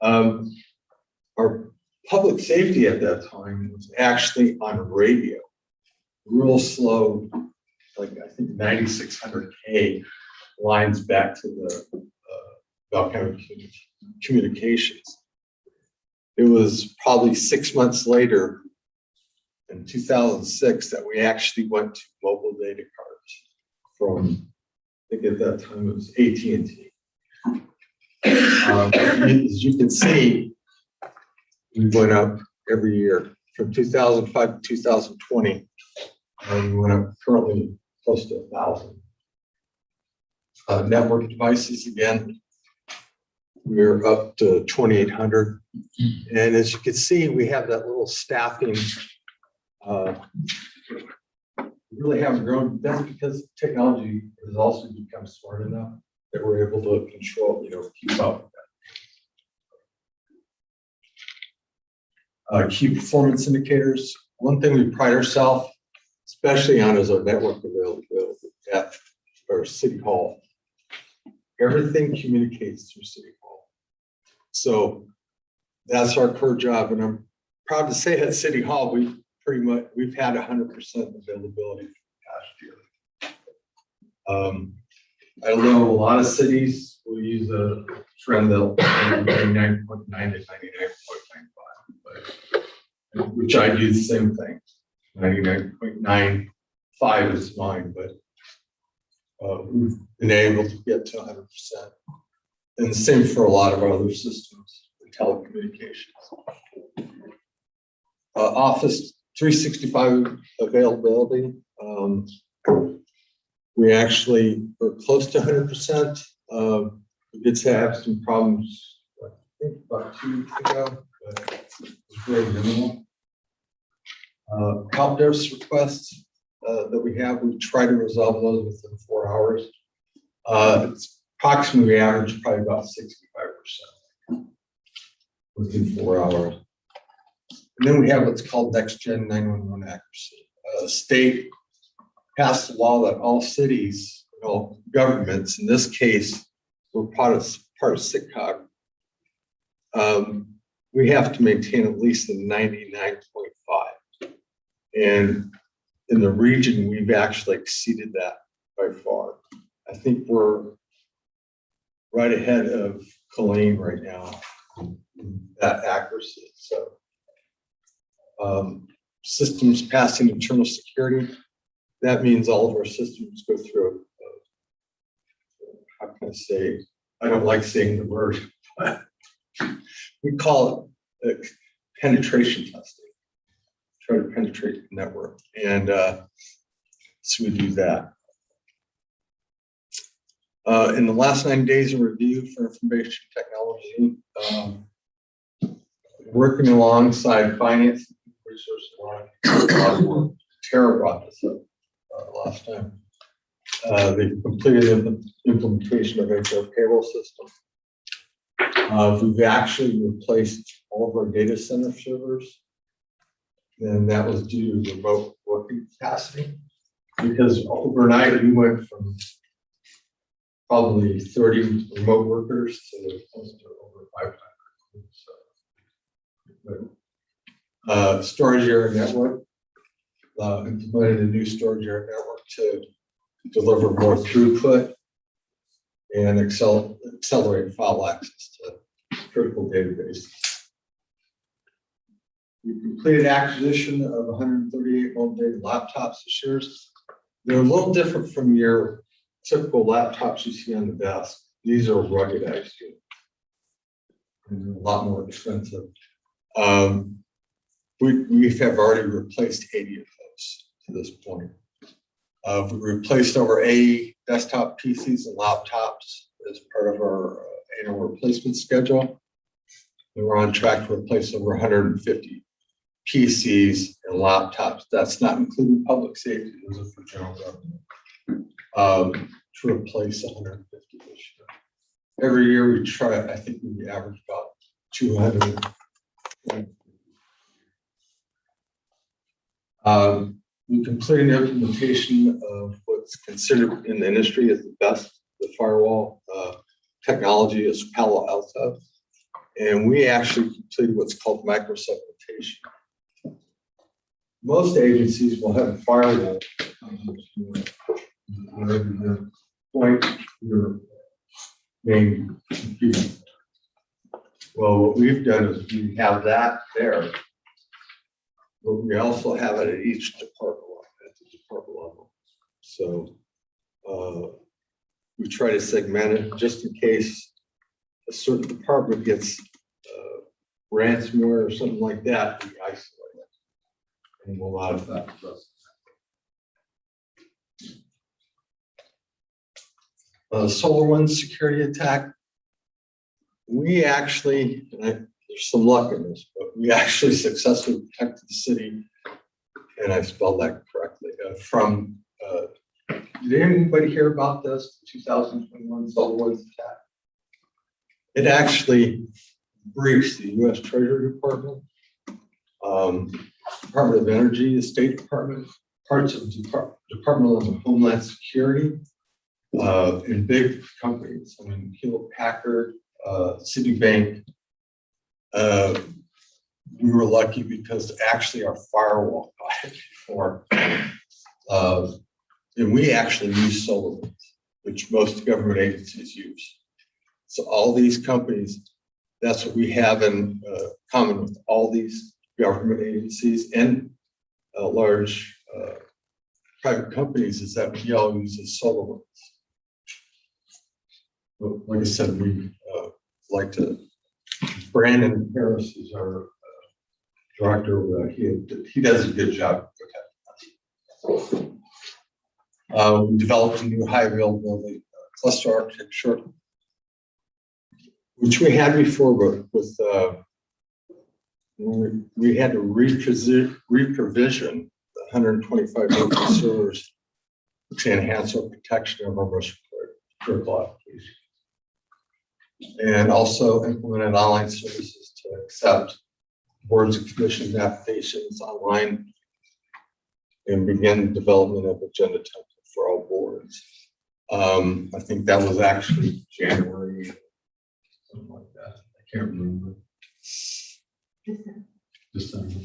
Our public safety at that time was actually on radio, real slow, like I think 9,600K lines back to the Bell Communications. It was probably 6 months later, in 2006, that we actually went to mobile data cards from, I think at that time it was AT&T. As you can see, we went up every year from 2005 to 2020. We went up currently close to 1,000. Network devices, again, we're up to 2,800. And as you can see, we have that little staffing. We really haven't grown. That's because technology has also become smart enough that we're able to control, keep up with that. Key performance indicators. One thing we pride ourselves, especially on, is our network availability at our City Hall. Everything communicates through City Hall. So that's our core job. And I'm proud to say at City Hall, we've had 100% availability for the past year. I know a lot of cities will use a trend of 99.9 to 99.95, which I do the same thing. 99.95 is mine, but we've been able to get to 100%. And the same for a lot of our other systems, the telecommunications. Office 365 availability. We actually were close to 100%. We did have some problems, I think about 2 weeks ago, but it was very minimal. Help desk requests that we have, we try to resolve those within 4 hours. It's approximately average, probably about 65% within 4 hours. And then we have what's called next gen 911 accuracy. State passed a law that all cities, governments, in this case, we're part of SICCOG. We have to maintain at least a 99.5. And in the region, we've actually exceeded that by far. I think we're right ahead of Colleen right now, that accuracy. So systems passing internal security, that means all of our systems go through, how can I say, I don't like saying the word, but we call it penetration testing, try to penetrate the network. And so we do that. In the last 9 days of review for information technology, working alongside finance resource line, Tara brought this up last time. They've completed the implementation of HR payroll system. We've actually replaced all of our data center servers, and that was due to remote working capacity, because overnight we went from probably 30 remote workers to close to over 500. So, storage area network, implemented a new storage area network to deliver more throughput and accelerate file access to critical databases. We completed acquisition of 138 mobile laptops this year. They're a little different from your typical laptops you see on the desk. These are ruggedized and they're a lot more expensive. We have already replaced 80 of those to this point. We replaced over 80 desktop PCs and laptops as part of our annual replacement schedule. And we're on track to replace over 150 PCs and laptops. That's not including public safety, those are for general government. To replace 150 this year. Every year we try, I think we average about 200. We completed the implementation of what's considered in the industry as the best, the firewall technology is Palo Alto. And we actually completed what's called micro-segmentation. Most agencies will have a firewall. Point your main computer. Well, what we've done is we have that there, but we also have it at each department level. So we try to segment it just in case a certain department gets ransomware or something like that. We isolate it, and we'll not affect the rest. SolarWinds security attack. We actually, there's some luck in this, but we actually successfully protected the city, and I spelled that correctly, from, did anybody hear about this 2021 SolarWinds attack? It actually breached the U.S. Treasury Department, Department of Energy, the State Department, parts of the Department of Homeland Security, in big companies. I mean, Hewlett Packard, Citibank. We were lucky because actually our firewall got it before. And we actually use SolarWinds, which most government agencies use. So all these companies, that's what we have in common with all these government agencies and large private companies, is that we all use SolarWinds. Like I said, we like to, Brandon Harris is our director, he does a good job protecting us. We developed a new high availability cluster architecture, which we had before, but with we had to reprovision the 125 local servers to enhance our protection of our most critical applications. And also implemented online services to accept boards and commissions applications online and begin development of agenda template for all boards. I think that was actually January, something like that. I can't remember. December.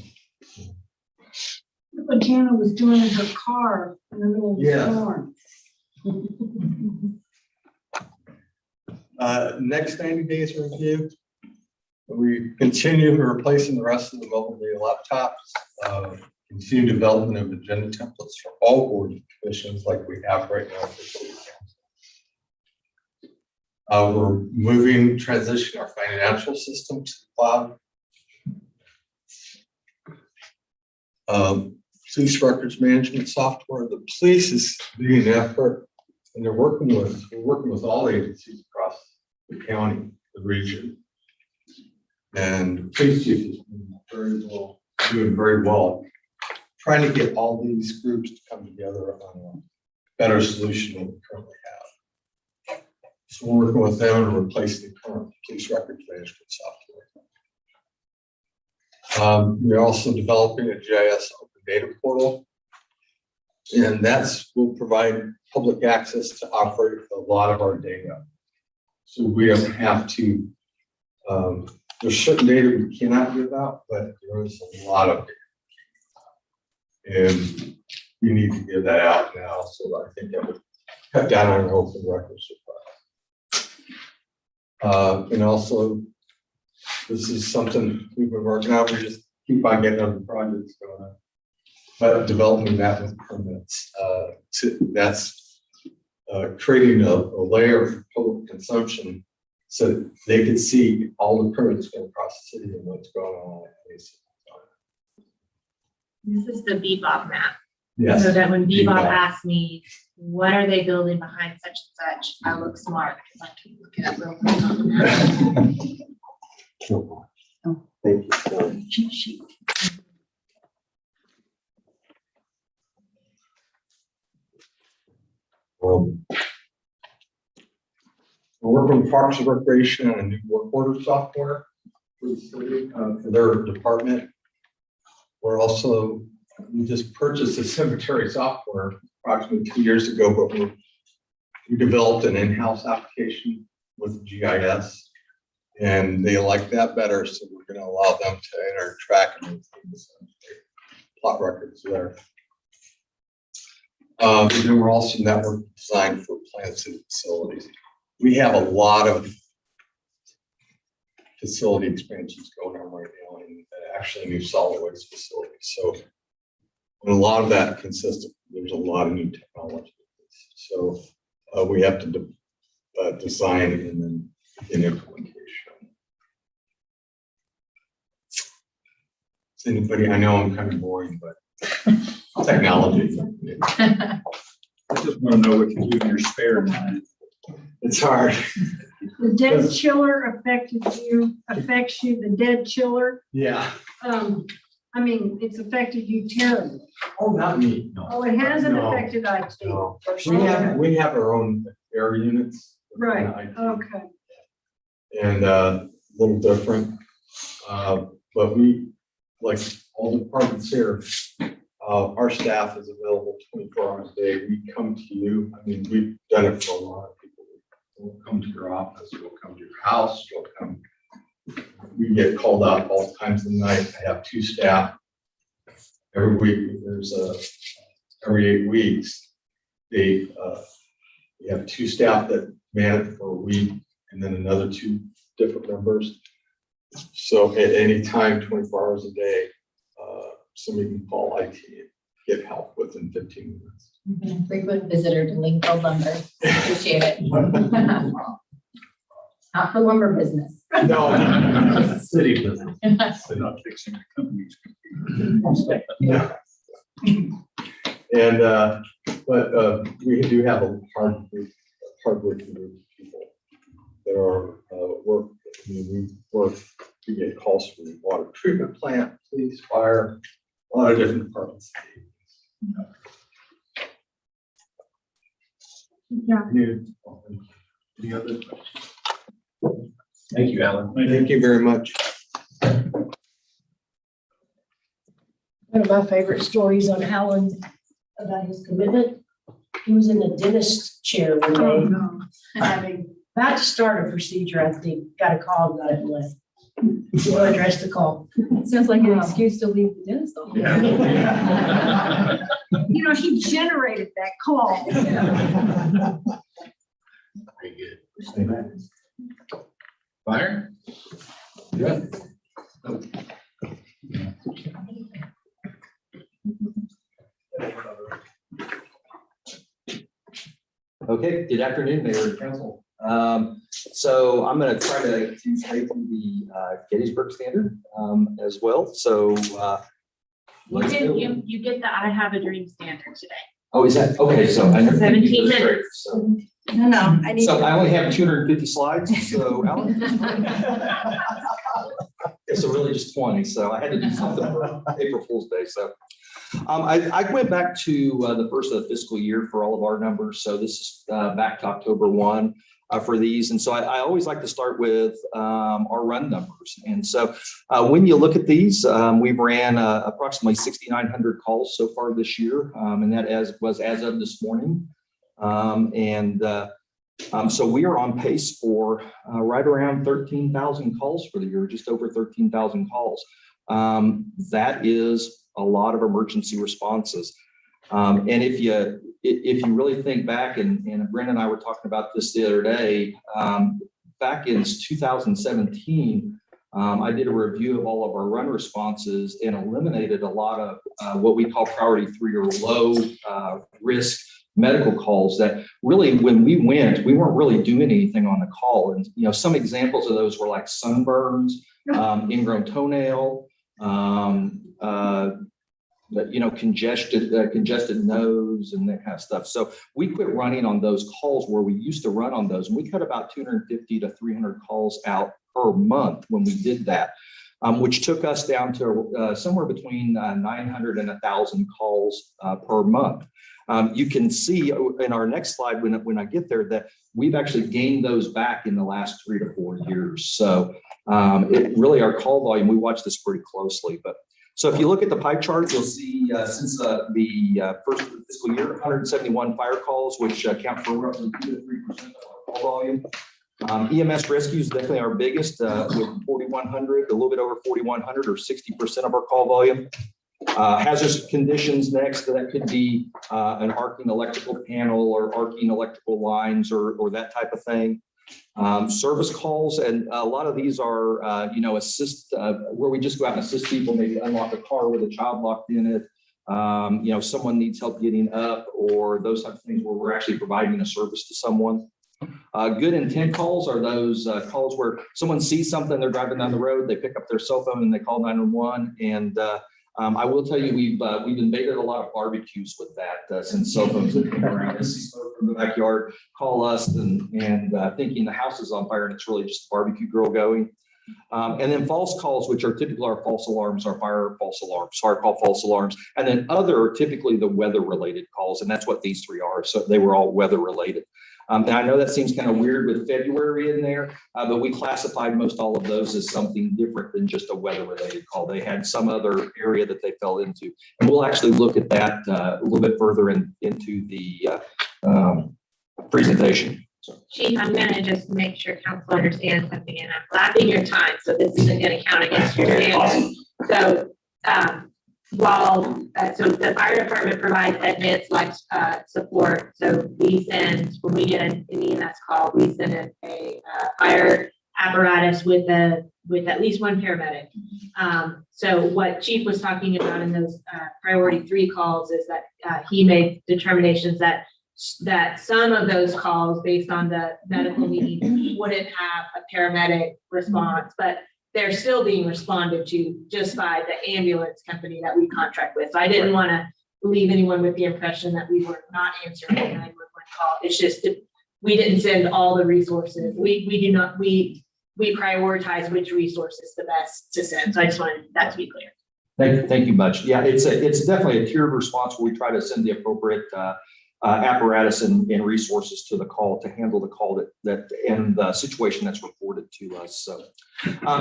Look what Jana was doing in her car in the middle of the Yeah. storm. Next 90 days review. We continue replacing the rest of the mobile data laptops, continue development of agenda templates for all boards and commissions like we have right now. We're transitioning our financial system to the cloud. Police records management software. The police is doing an effort, and we're working with all agencies across the county, the region. And the police chief is doing very well, trying to get all these groups to come together on a better solution than we currently have. So we're working with them to replace the current police records management software. We're also developing a GIS open data portal, and will provide public access to operate a lot of our data. So we don't have to, there's certain data we cannot give out, but there is a lot of data. And we need to give that out now, so I think that would cut down on our open records request. And also, this is something we've been working on. We just keep on getting other projects going on. But developing that with permits, that's creating a layer for public consumption so that they could see all the permits going across the city and what's going on. This is the Bebop map. Yes. So that when Bebop Bebop. asks me, what are they building behind such and such, I look smart because I can look it up real quick on the map. Thank you. Cheat sheet. We're working with Parks and Recreation on a new work order software for the city, for their department. We just purchased a cemetery software approximately 2 years ago, but we developed an in-house application with GIS, and they like that better, so we're going to allow them to enter track and maintain the cemetery plot records there. And then we're also network designed for plant city facilities. We have a lot of facility expansions going on right now, and actually new solid waste facilities. So and a lot of that consists of, there's a lot of new technology. So we have to design and then in implementation. Is anybody, I know I'm kind of boring, but technology. I just want to know what you do in your spare time. It's hard. The dead chiller affects you, the dead chiller. Yeah. I mean, it's affected you terribly. Oh, not me. No. Oh, it hasn't No. affected IT. No. We have our own air units. Right, IT. okay. And a little different. But we, like all departments here, our staff is available 24 hours a day. We come to you. I mean, we've done it for a lot of people. We'll come to your office, we'll come to your house, we'll come. We get called out all times of the night. I have 2 staff. Every week, every 8 weeks, we have 2 staff that man it for a week, and then another 2 different members. So at any time, 24 hours a day, somebody can call IT and get help within 15 minutes. Frequent visitor to Lincoln Lumber. Appreciate it. Not for lumber business. No. City business. They're not fixing the company's computer. Yeah. And, but we do have a hardworking group of people that are, we work to get calls from the water treatment plant, police, fire, a lot of different departments. Yeah. Any other questions? Thank you, Alan. Thank you very much. One of my favorite stories on Alan about his commitment. He was in the dentist chair one Oh, day, no. having, about to start a procedure, I think, got a call, got it left. We'll address the call. Sounds like an excuse to leave the dentist office. Yeah. You know, he generated that call. Very good. Fire? Good. Okay, good afternoon, Mayor and Council. So I'm going to try to stay from the Gettysburg Standard as well. So let's go. You get the I Have a Dream standard today. Oh, is that, okay, so I never. 17 minutes. So No, I need. so I only have 250 slides, so Alan. So really just 20, so I had to do something for April Fool's Day, so. I went back to the first of the fiscal year for all of our numbers. So this is back to October 1 for these. And so I always like to start with our run numbers. And so when you look at these, we've ran approximately 6,900 calls so far this year. And that was as of this morning. So we are on pace for right around 13,000 calls for the year, just over 13,000 calls. That is a lot of emergency responses. And if you really think back, and Brenda and I were talking about this the other day, back in 2017, I did a review of all of our run responses and eliminated a lot of what we call priority 3 or low risk medical calls that really, when we went, we weren't really doing anything on the call. And, you know, some examples of those were like sunburns, ingrown toenail, congested nose and that kind of stuff. So we quit running on those calls where we used to run on those. And we cut about 250 to 300 calls out per month when we did that, which took us down to somewhere between 900 and 1,000 calls per month. You can see in our next slide when I get there that we've actually gained those back in the last 3 to 4 years. So it really, our call volume, we watch this pretty closely. But so if you look at the pie chart, you'll see since the first of the fiscal year, 171 fire calls, which account for roughly 2 to 3% of our call volume. EMS rescue is definitely our biggest with 4,100, a little bit over 4,100 or 60% of our call volume. Hazardous conditions next, that could be an arcing electrical panel or arcing electrical lines or that type of thing. Service calls, and a lot of these are, assist, where we just go out and assist people, maybe unlock a car with a child locked in it. Someone needs help getting up or those types of things where we're actually providing a service to someone. Good intent calls are those calls where someone sees something, they're driving down the road, they pick up their cell phone and they call 911. And I will tell you, we've invaded a lot of barbecues with that since cell phones have been around. I see smoke from the backyard, call us and thinking the house is on fire and it's really just a barbecue grill going. And then false calls, which are typically our false alarms, our fire false alarms, fire call false alarms, and then other are typically the weather related calls. And that's what these three are. So they were all weather related. And I know that seems kind of weird with February in there, but we classified most all of those as something different than just a weather-related call. They had some other area that they fell into. And we'll actually look at that a little bit further into the presentation. Chief, I'm gonna just make sure council understands something, and I'm lapping your time, so this isn't gonna count against your standard. So, so the fire department provides advanced life support. So we send, when we get an EMS call, we send a fire apparatus with at least one paramedic. So what Chief was talking about in those priority 3 calls is that he made determinations that that some of those calls, based on the medical need, wouldn't have a paramedic response, but they're still being responded to just by the ambulance company that we contract with. So I didn't want to leave anyone with the impression that we were not answering the 911 call. It's just that we didn't send all the resources. We prioritize which resources the best to send. So I just wanted that to be clear. Thank you much. Yeah, it's definitely a tiered response where we try to send the appropriate apparatus and resources to the call to handle the call that and the situation that's reported to us. So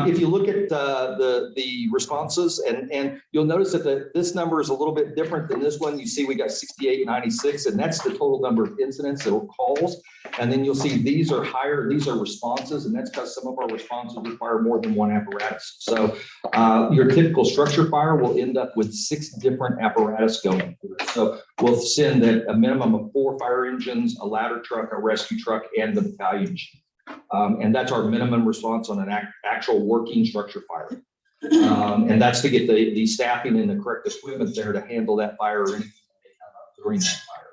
if you look at the responses and you'll notice that this number is a little bit different than this one. You see we got 6896, and that's the total number of incidents or calls. And then you'll see these are higher, these are responses, and that's because some of our responses require more than one apparatus. So your typical structure fire will end up with 6 different apparatus going through it. So we'll send a minimum of 4 fire engines, a ladder truck, a rescue truck, and the battalion chief. And that's our minimum response on an actual working structure fire. And that's to get the staffing and the correct equipment there to handle that fire or anything during that fire.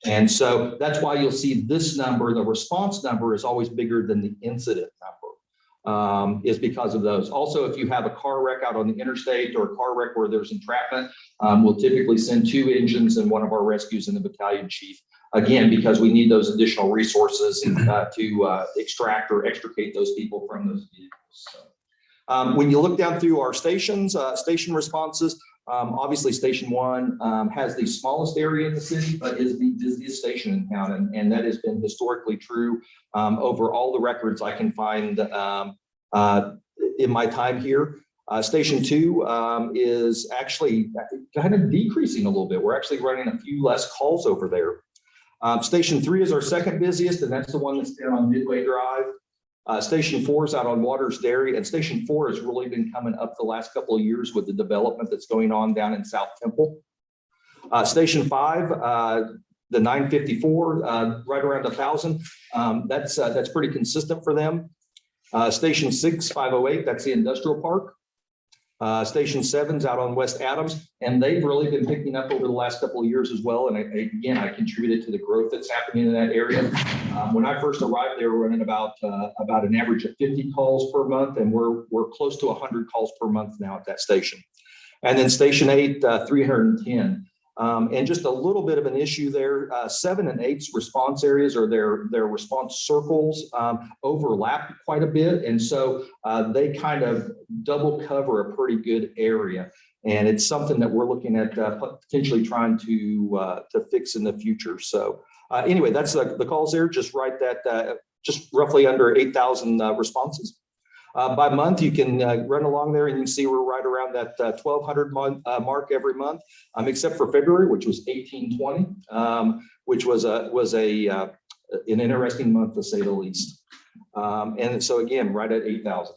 And so that's why you'll see this number, the response number, is always bigger than the incident number, is because of those. Also, if you have a car wreck out on the interstate or a car wreck where there's entrapment, we'll typically send 2 engines and one of our rescues and the battalion chief. Again, because we need those additional resources to extract or extricate those people from those vehicles. So, when you look down through our stations, station responses, obviously Station 1 has the smallest area in the city, but is the busiest station in town. And that has been historically true over all the records I can find in my time here. Station 2 is actually kind of decreasing a little bit. We're actually running a few less calls over there. Station 3 is our second busiest, and that's the one that's down on Midway Drive. Station 4 is out on Waters Dairy, and Station 4 has really been coming up the last couple of years with the development that's going on down in South Temple. Station 5, the 954, right around 1,000. That's pretty consistent for them. Station 6, 508, that's the industrial park. Station 7's out on West Adams, and they've really been picking up over the last couple of years as well. And again, I contributed to the growth that's happening in that area. When I first arrived, they were running about an average of 50 calls per month, and we're close to 100 calls per month now at that station. And then Station 8, 310. And just a little bit of an issue there, 7 and 8's response areas or their response circles overlap quite a bit. And so they kind of double cover a pretty good area. And it's something that we're looking at potentially trying to fix in the future. So anyway, that's the calls there, just right that just roughly under 8,000 responses. By month, you can run along there and you can see we're right around that 1,200 mark every month, except for February, which was 1,820, which was an interesting month to say the least. And so again, right at 8,000.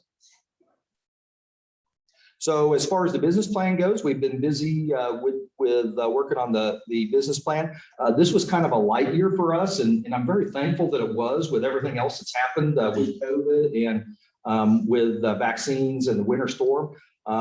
So as far as the business plan goes, we've been busy with working on the business plan. This was kind of a light year for us, and I'm very thankful that it was with everything else that's happened with COVID and with vaccines and the winter storm,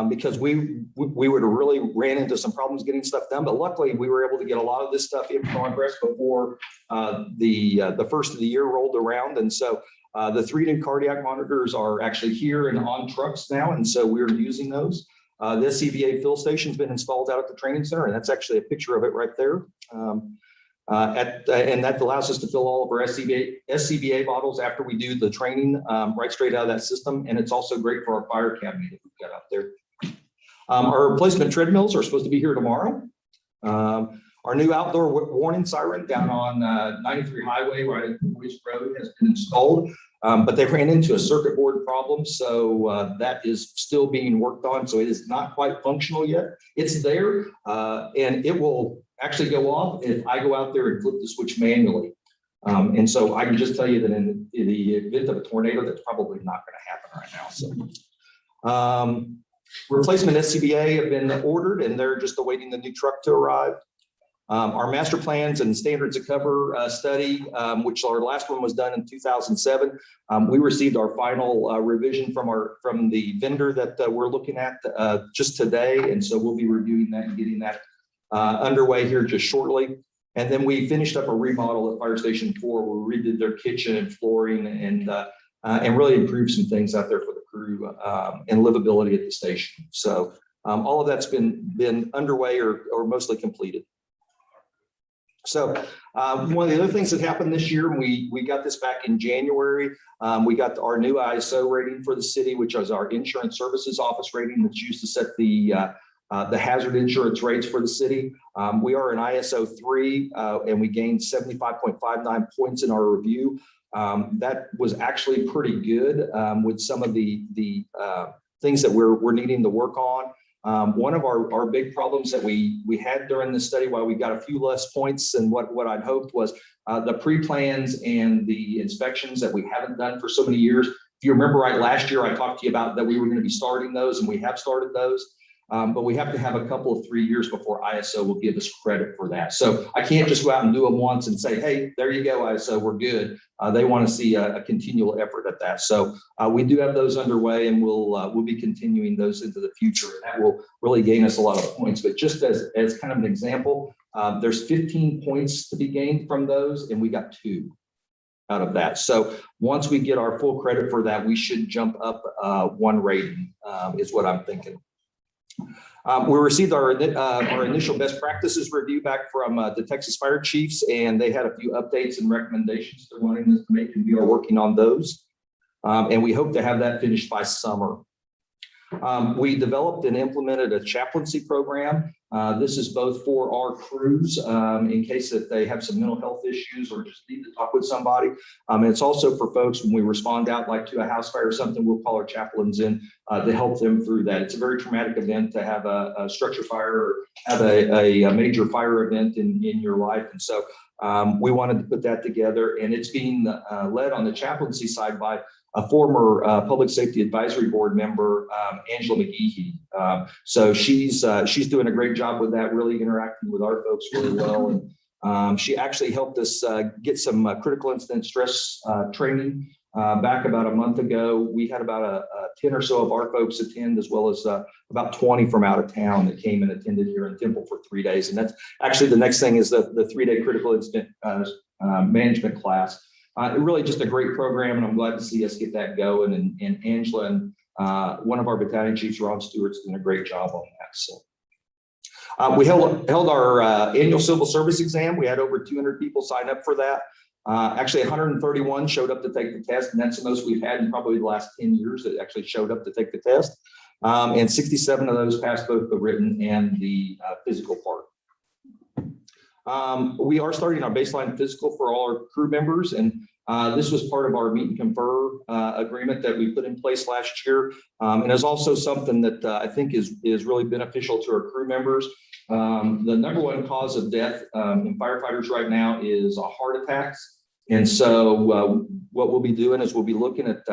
because we would have really ran into some problems getting stuff done. But luckily, we were able to get a lot of this stuff in progress before the first of the year rolled around. And so the 3 new cardiac monitors are actually here and on trucks now, and so we're using those. The SCBA fill station's been installed out at the training center, and that's actually a picture of it right there. And that allows us to fill all of our SCBA bottles after we do the training right straight out of that system. And it's also great for our fire academy that we've got out there. Our replacement treadmills are supposed to be here tomorrow. Our new outdoor warning siren down on 93 Highway right at Boyce Road has been installed, but they ran into a circuit board problem. So that is still being worked on. So it is not quite functional yet. It's there and it will actually go off if I go out there and flip the switch manually. And so I can just tell you that in the event of a tornado, that's probably not going to happen right now. So replacement SCBA have been ordered and they're just awaiting the new truck to arrive. Our master plans and standards of cover study, which our last one was done in 2007. We received our final revision from the vendor that we're looking at just today. And so we'll be reviewing that and getting that underway here just shortly. And then we finished up a remodel at Fire Station 4, where we redid their kitchen and flooring and really improved some things out there for the crew and livability at the station. So all of that's been underway or mostly completed. So one of the other things that happened this year, and we got this back in January, we got our new ISO rating for the city, which is our insurance services office rating that's used to set the hazard insurance rates for the city. We are an ISO 3 and we gained 75.59 points in our review. That was actually pretty good with some of the things that we're needing to work on. One of our big problems that we had during this study, while we got a few less points than what I'd hoped, was the pre-plans and the inspections that we haven't done for so many years. If you remember right, last year I talked to you about that we were going to be starting those, and we have started those. But we have to have a couple of 3 years before ISO will give us credit for that. So I can't just go out and do them once and say, hey, there you go, ISO, we're good. They want to see a continual effort at that. So we do have those underway, and we'll be continuing those into the future. And that will really gain us a lot of points. But just as kind of an example, there's 15 points to be gained from those, and we got 2 out of that. So once we get our full credit for that, we should jump up 1 rating, is what I'm thinking. We received our initial best practices review back from the Texas Fire Chiefs, and they had a few updates and recommendations they're wanting us to make, and we are working on those. And we hope to have that finished by summer. We developed and implemented a chaplaincy program. This is both for our crews in case that they have some mental health issues or just need to talk with somebody. And it's also for folks when we respond out like to a house fire or something, we'll call our chaplains in to help them through that. It's a very traumatic event to have a structure fire or have a major fire event in your life. And so we wanted to put that together, and it's being led on the chaplaincy side by a former Public Safety Advisory Board member, Angela McGehee. So she's doing a great job with that, really interacting with our folks really well. And she actually helped us get some critical incident stress training back about a month ago. We had about 10 or so of our folks attend, as well as about 20 from out of town that came and attended here in Temple for 3 days. And that's actually the next thing is the 3-day critical incident management class. Really just a great program, and I'm glad to see us get that going. And Angela and one of our battalion chiefs, Ron Stewart's doing a great job on that. So we held our annual civil service exam. We had over 200 people sign up for that. Actually, 131 showed up to take the test, and that's the most we've had in probably the last 10 years that actually showed up to take the test. And 67 of those passed both the written and the physical part. We are starting our baseline physical for all our crew members, and this was part of our meet and confer agreement that we put in place last year, and is also something that I think is really beneficial to our crew members. The number 1 cause of death in firefighters right now is heart attacks, and so what we'll be doing is we'll be looking at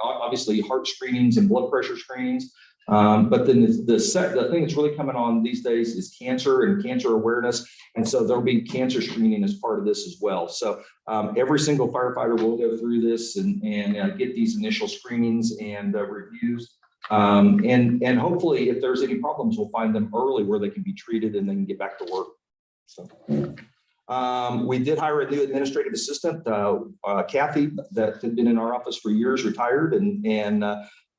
obviously heart screenings and blood pressure screenings. But then the thing that's really coming on these days is cancer and cancer awareness. And so there'll be cancer screening as part of this as well. So every single firefighter will go through this and get these initial screenings and reviews. And hopefully if there's any problems, we'll find them early where they can be treated and then get back to work. So we did hire a new administrative assistant, Kathy, that had been in our office for years, retired, and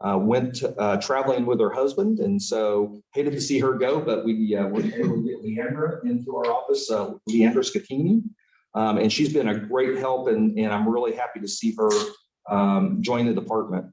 went traveling with her husband, and so hated to see her go, but we were able to get Leandra into our office, Leandra Scatini, and she's been a great help, and I'm really happy to see her join the department.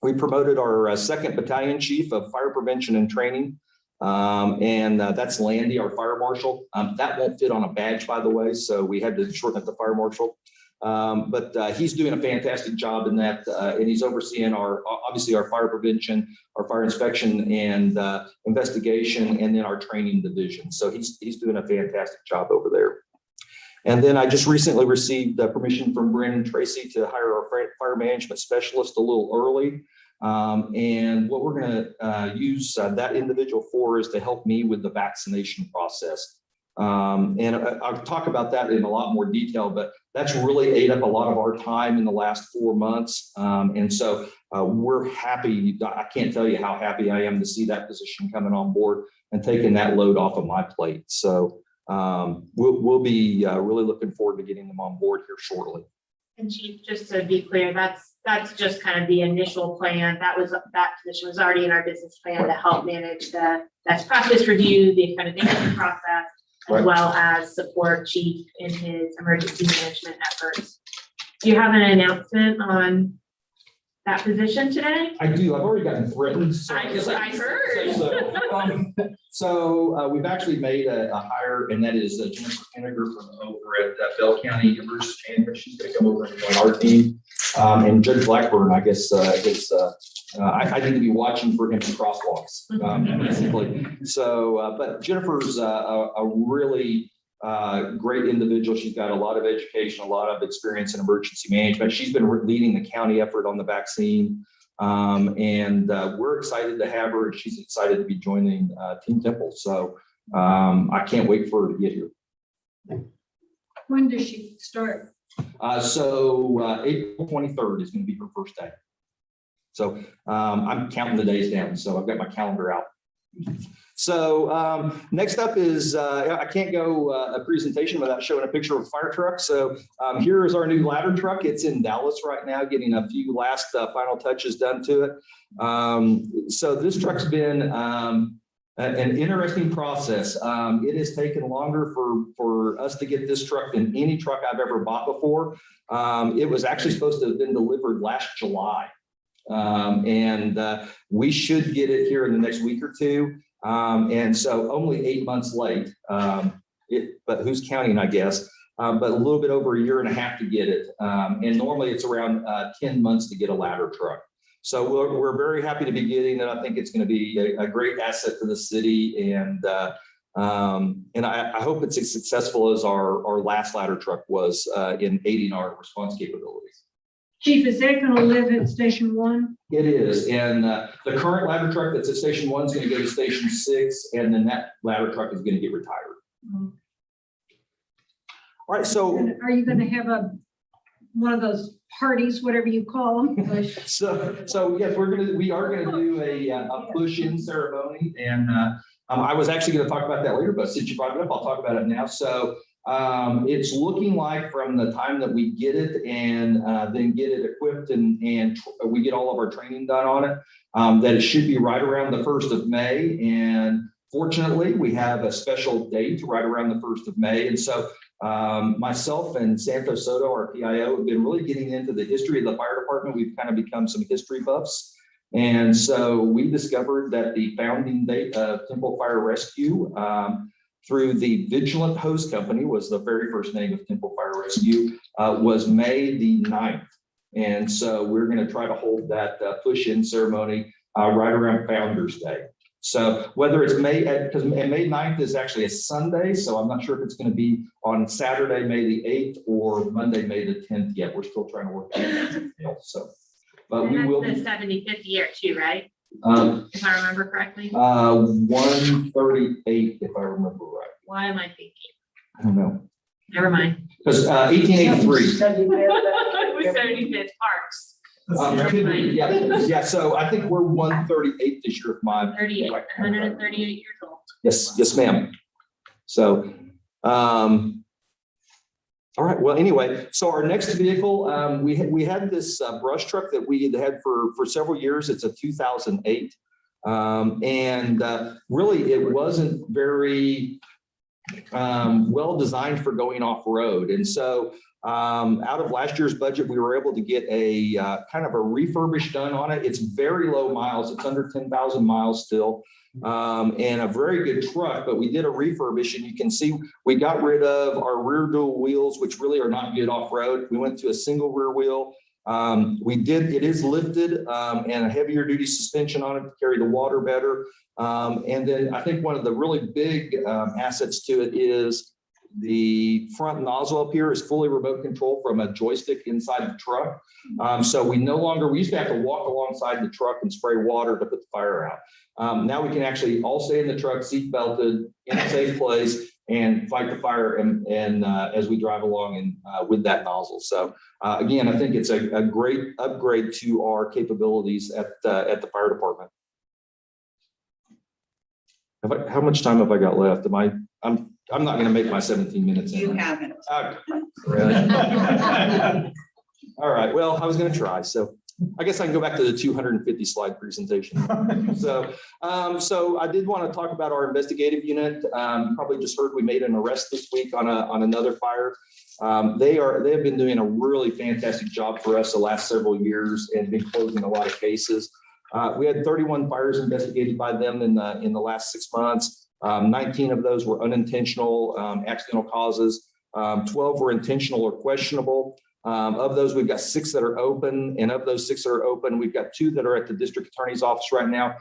We promoted our 2nd Battalion Chief of Fire Prevention and Training, and that's Landy, our fire marshal. That won't fit on a badge, by the way, so we had to shorten it to fire marshal. But he's doing a fantastic job in that, and he's overseeing obviously our fire prevention, our fire inspection and investigation, and then our training division. So he's doing a fantastic job over there. And then I just recently received permission from Brandon Tracy to hire our fire management specialist a little early. And what we're going to use that individual for is to help me with the vaccination process. And I'll talk about that in a lot more detail, but that's really ate up a lot of our time in the last 4 months. And so we're happy. I can't tell you how happy I am to see that position coming on board and taking that load off of my plate. So we'll be really looking forward to getting them on board here shortly. And Chief, just to be clear, that's just kind of the initial plan. That position was already in our business plan to help manage the best practice review, the accreditation process, Right. as well as support Chief in his emergency management efforts. Do you have an announcement on that position today? I do. I've already gotten threatened. I heard. So we've actually made a hire, and that is Jennifer Henniger from over at Bell County Emergency Management. She's going to come over and join our team. And Judge Blackburn, I guess, I need to be watching for empty crosswalks, basically. So, but Jennifer's a really great individual. She's got a lot of education, a lot of experience in emergency management. She's been leading the county effort on the vaccine. And we're excited to have her. She's excited to be joining Team Temple. So I can't wait for her to get here. When does she start? So April 23rd is going to be her first day. So I'm counting the days down. So I've got my calendar out. So next up is, I can't go a presentation without showing a picture of a fire truck. So here is our new ladder truck. It's in Dallas right now, getting a few last final touches done to it. So this truck's been an interesting process. It has taken longer for us to get this truck than any truck I've ever bought before. It was actually supposed to have been delivered last July. And we should get it here in the next week or two. And so only 8 months late, but who's counting, I guess, but a little bit over a year and a half to get it. And normally it's around 10 months to get a ladder truck. So we're very happy to be getting it. I think it's going to be a great asset to the city. And I hope it's as successful as our last ladder truck was in aiding our response capabilities. Chief, is that going to live at Station 1? It is, and the current ladder truck that's at Station 1 is going to go to Station 6, and then that ladder truck is going to get retired. Mm. All right, so Are you going to have one of those parties, whatever you call them? so yes, we are gonna do a push-in ceremony, and I was actually going to talk about that later, but since you brought it up, I'll talk about it now. So it's looking like from the time that we get it and then get it equipped and we get all of our training done on it, that it should be right around the 1st of May. And fortunately, we have a special date right around the 1st of May. And so myself and Santos Soto, our PIO, have been really getting into the history of the fire department. We've kind of become some history buffs. And so we discovered that the founding date of Temple Fire Rescue through the Vigilant Hose Company was the very first name of Temple Fire Rescue, was May the 9th. And so we're going to try to hold that push-in ceremony right around Founders Day. So whether it's because May 9th is actually a Sunday, so I'm not sure if it's going to be on Saturday, May the 8th, or Monday, May the 10th yet. We're still trying to work out that detail. So, but we will. That's the 75th year too, right? If I remember correctly. 138, if I remember right. Why am I thinking? I don't know. Never mind. Because 1883. It was 75th Parks. Yeah. So I think we're 138 this year. 38, 138 years old. Yes, ma'am. So, all right. Well, anyway, so our next vehicle, we had this brush truck that we had for several years. It's a 2008, and really it wasn't very well designed for going off road. And so out of last year's budget, we were able to get a kind of a refurbish done on it. It's very low miles. It's under 10,000 miles still. And a very good truck, but we did a refurbish, and you can see we got rid of our rear dual wheels, which really are not good off-road. We went to a single rear wheel. It is lifted and a heavier duty suspension on it to carry the water better. And then I think one of the really big assets to it is the front nozzle up here is fully remote control from a joystick inside the truck. So we used to have to walk alongside the truck and spray water to put the fire out. Now we can actually all stay in the truck, seat belted, in a safe place, and fight the fire and as we drive along and with that nozzle. So again, I think it's a great upgrade to our capabilities at the fire department. How much time have I got left? I'm not gonna make my 17 minutes. You haven't. Really? All right, well, I was gonna try, so I guess I can go back to the 250 slide presentation. So I did want to talk about our investigative unit. Probably just heard we made an arrest this week on another fire. They have been doing a really fantastic job for us the last several years and been closing a lot of cases. We had 31 fires investigated by them in the last 6 months. 19 of those were unintentional, accidental causes. 12 were intentional or questionable. Of those, we've got 6 that are open, and of those 6 that are open, we've got 2 that are at the district attorney's office right now.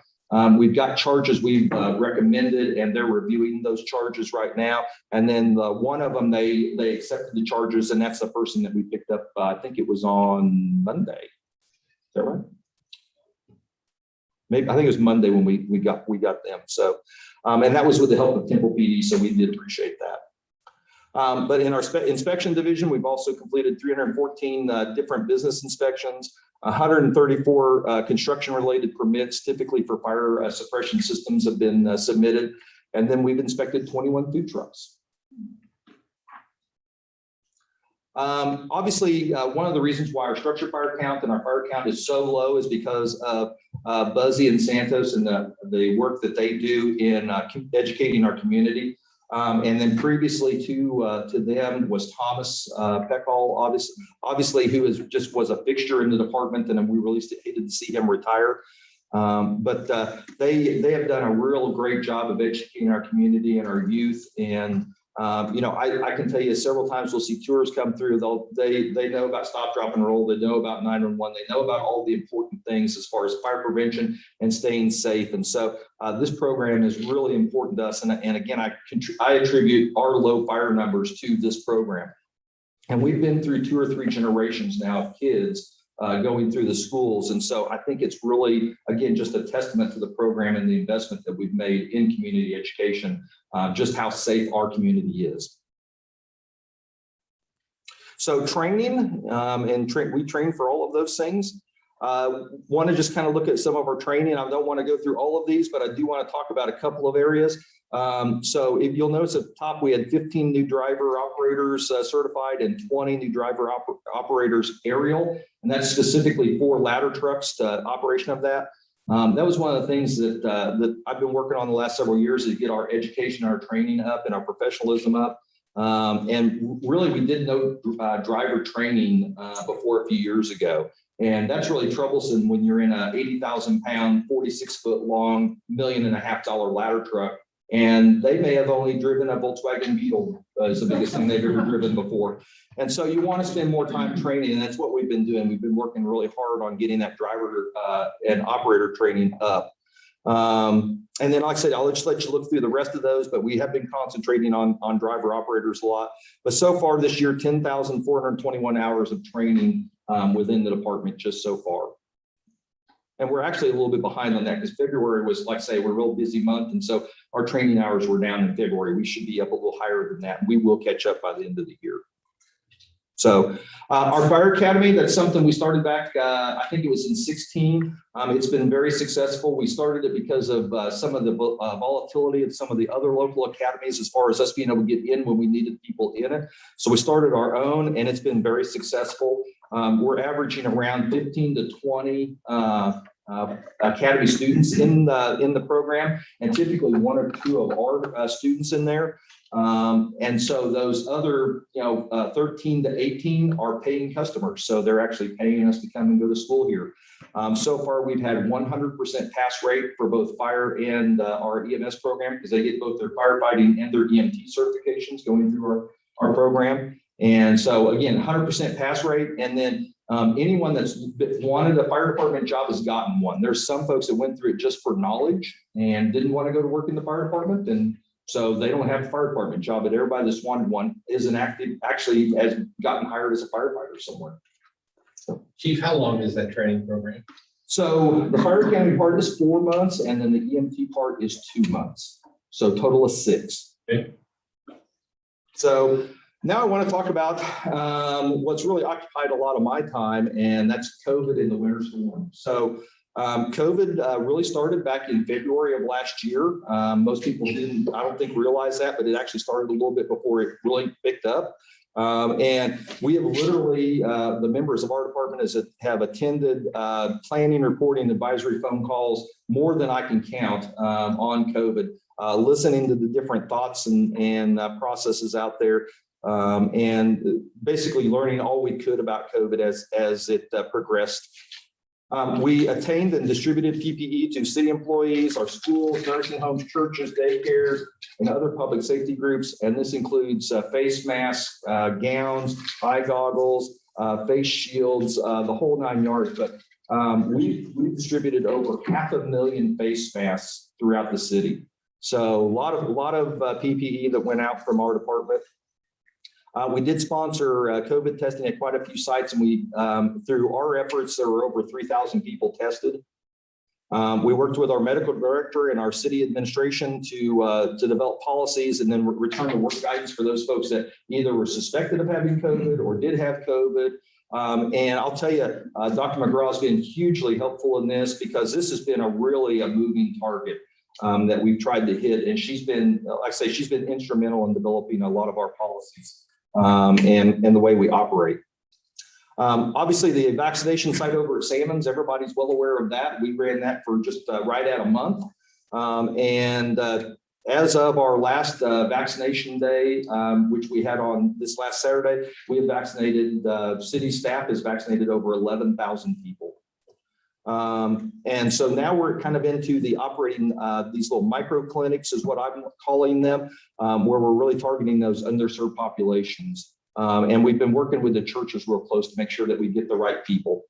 We've got charges we've recommended, and they're reviewing those charges right now. And then one of them, they accepted the charges, and that's the person that we picked up. I think it was on Monday. Is that right? Maybe I think it was Monday when we got them. So, and that was with the help of Temple PD. So we did appreciate that. But in our inspection division, we've also completed 314 different business inspections, 134 construction-related permits, typically for fire suppression systems, have been submitted, and then we've inspected 21 food trucks. Obviously, one of the reasons why our structure fire count and our fire count is so low is because of Buzzy and Santos and the work that they do in educating our community. And then previously to them was Thomas Peckall, obviously who was a fixture in the department, and we really hated to see him retire. But they have done a real great job of educating our community and our youth. And I can tell you several times we'll see tours come through. They know about stop, drop, and roll. They know about 911. They know about all the important things as far as fire prevention and staying safe. And so this program is really important to us. And again, I attribute our low fire numbers to this program. And we've been through 2 or 3 generations now of kids going through the schools. And so I think it's really, again, just a testament to the program and the investment that we've made in community education, just how safe our community is. So training, we train for all of those things. Want to just kind of look at some of our training. I don't want to go through all of these, but I do want to talk about a couple of areas. So if you'll notice at the top, we had 15 new driver operators certified and 20 new driver operators aerial, and that's specifically for ladder trucks to operation of that. That was one of the things that I've been working on the last several years to get our education, our training up, and our professionalism up. And really, we did no driver training before a few years ago. And that's really troublesome when you're in a 80,000-pound, 46-foot-long, $1.5 million ladder truck. And they may have only driven a Volkswagen Beetle is the biggest thing they've ever driven before. And so you want to spend more time training, and that's what we've been doing. We've been working really hard on getting that driver and operator training up. And then, like I said, I'll just let you look through the rest of those, but we have been concentrating on driver operators a lot. But so far this year, 10,421 hours of training within the department just so far. And we're actually a little bit behind on that because February was, like I say, we're a real busy month. And so our training hours were down in February. We should be up a little higher than that. We will catch up by the end of the year. So our fire academy, that's something we started back, I think it was in 16. It's been very successful. We started it because of some of the volatility of some of the other local academies as far as us being able to get in when we needed people in it. So we started our own, and it's been very successful. We're averaging around 15 to 20 academy students in the program, and typically 1 or 2 of our students in there. And so those other, 13 to 18 are paying customers. So they're actually paying us to come and go to school here. So far, we've had 100% pass rate for both fire and our EMS program because they get both their firefighting and their EMT certifications going through our program. And so again, 100% pass rate. And then anyone that's wanted a fire department job has gotten one. There's some folks that went through it just for knowledge and didn't want to go to work in the fire department. And so they don't have a fire department job, but everybody that's wanted one is actually has gotten hired as a firefighter somewhere. So, Chief, how long is that training program? So the fire academy part is 4 months, and then the EMT part is 2 months. So total of 6. Okay. So now I want to talk about what's really occupied a lot of my time, and that's COVID in the winter storm. So COVID really started back in February of last year. Most people didn't, I don't think, realize that, but it actually started a little bit before it really picked up. And we have literally, the members of our department have attended planning, reporting, advisory phone calls, more than I can count on COVID, listening to the different thoughts and processes out there, and basically learning all we could about COVID as it progressed. We attained and distributed PPE to city employees, our schools, nursing homes, churches, daycares, and other public safety groups. And this includes face masks, gowns, eye goggles, face shields, the whole 9 yards. But we distributed over 500,000 face masks throughout the city. So a lot of PPE that went out from our department. We did sponsor COVID testing at quite a few sites, and we, through our efforts, there were over 3,000 people tested. We worked with our medical director and our city administration to develop policies and then return to work guidance for those folks that either were suspected of having COVID or did have COVID. And I'll tell you, Dr. McGraw has been hugely helpful in this because this has been a moving target that we've tried to hit. And she's been, like I say, she's been instrumental in developing a lot of our policies. And the way we operate. Obviously, the vaccination site over at Salmons, everybody's well aware of that. We ran that for just right at a month. As of our last vaccination day, which we had on this last Saturday, we have vaccinated, city staff has vaccinated over 11,000 people. And so now we're kind of into the operating these little micro clinics is what I'm calling them, where we're really targeting those underserved populations. And we've been working with the churches real close to make sure that we get the right people.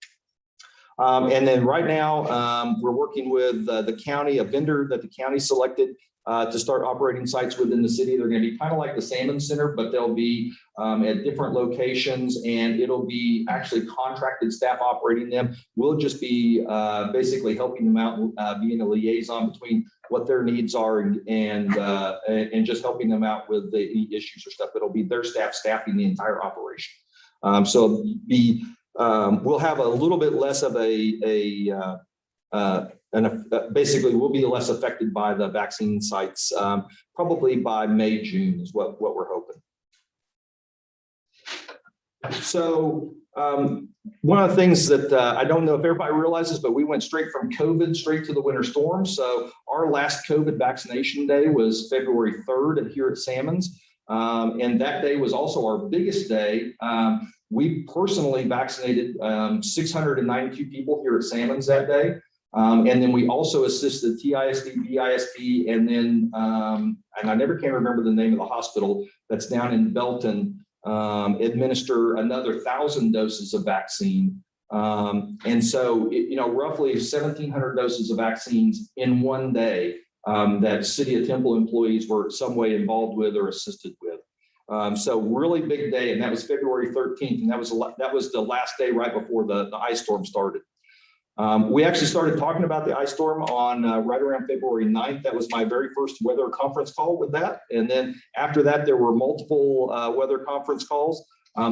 And then right now we're working with the county, a vendor that the county selected to start operating sites within the city. They're going to be kind of like the Salmon Center, but they'll be at different locations, and it'll be actually contracted staff operating them. We'll just be basically helping them out, being a liaison between what their needs are and just helping them out with any issues or stuff. It'll be their staff staffing the entire operation. So we'll have a little bit less of basically we'll be less affected by the vaccine sites, probably by May, June is what we're hoping. So one of the things that I don't know if everybody realizes, but we went straight from COVID straight to the winter storm. So our last COVID vaccination day was February 3rd here at Salmons. And that day was also our biggest day. We personally vaccinated 692 people here at Salmons that day. And then we also assisted TISD, BISD, and then, and I never can remember the name of the hospital that's down in Belton, administer another 1,000 doses of vaccine. And so, roughly 1,700 doses of vaccines in one day that City of Temple employees were some way involved with or assisted with. So really big day, and that was February 13th, and that was the last day right before the ice storm started. We actually started talking about the ice storm on right around February 9th. That was my very first weather conference call with that. And then after that, there were multiple weather conference calls,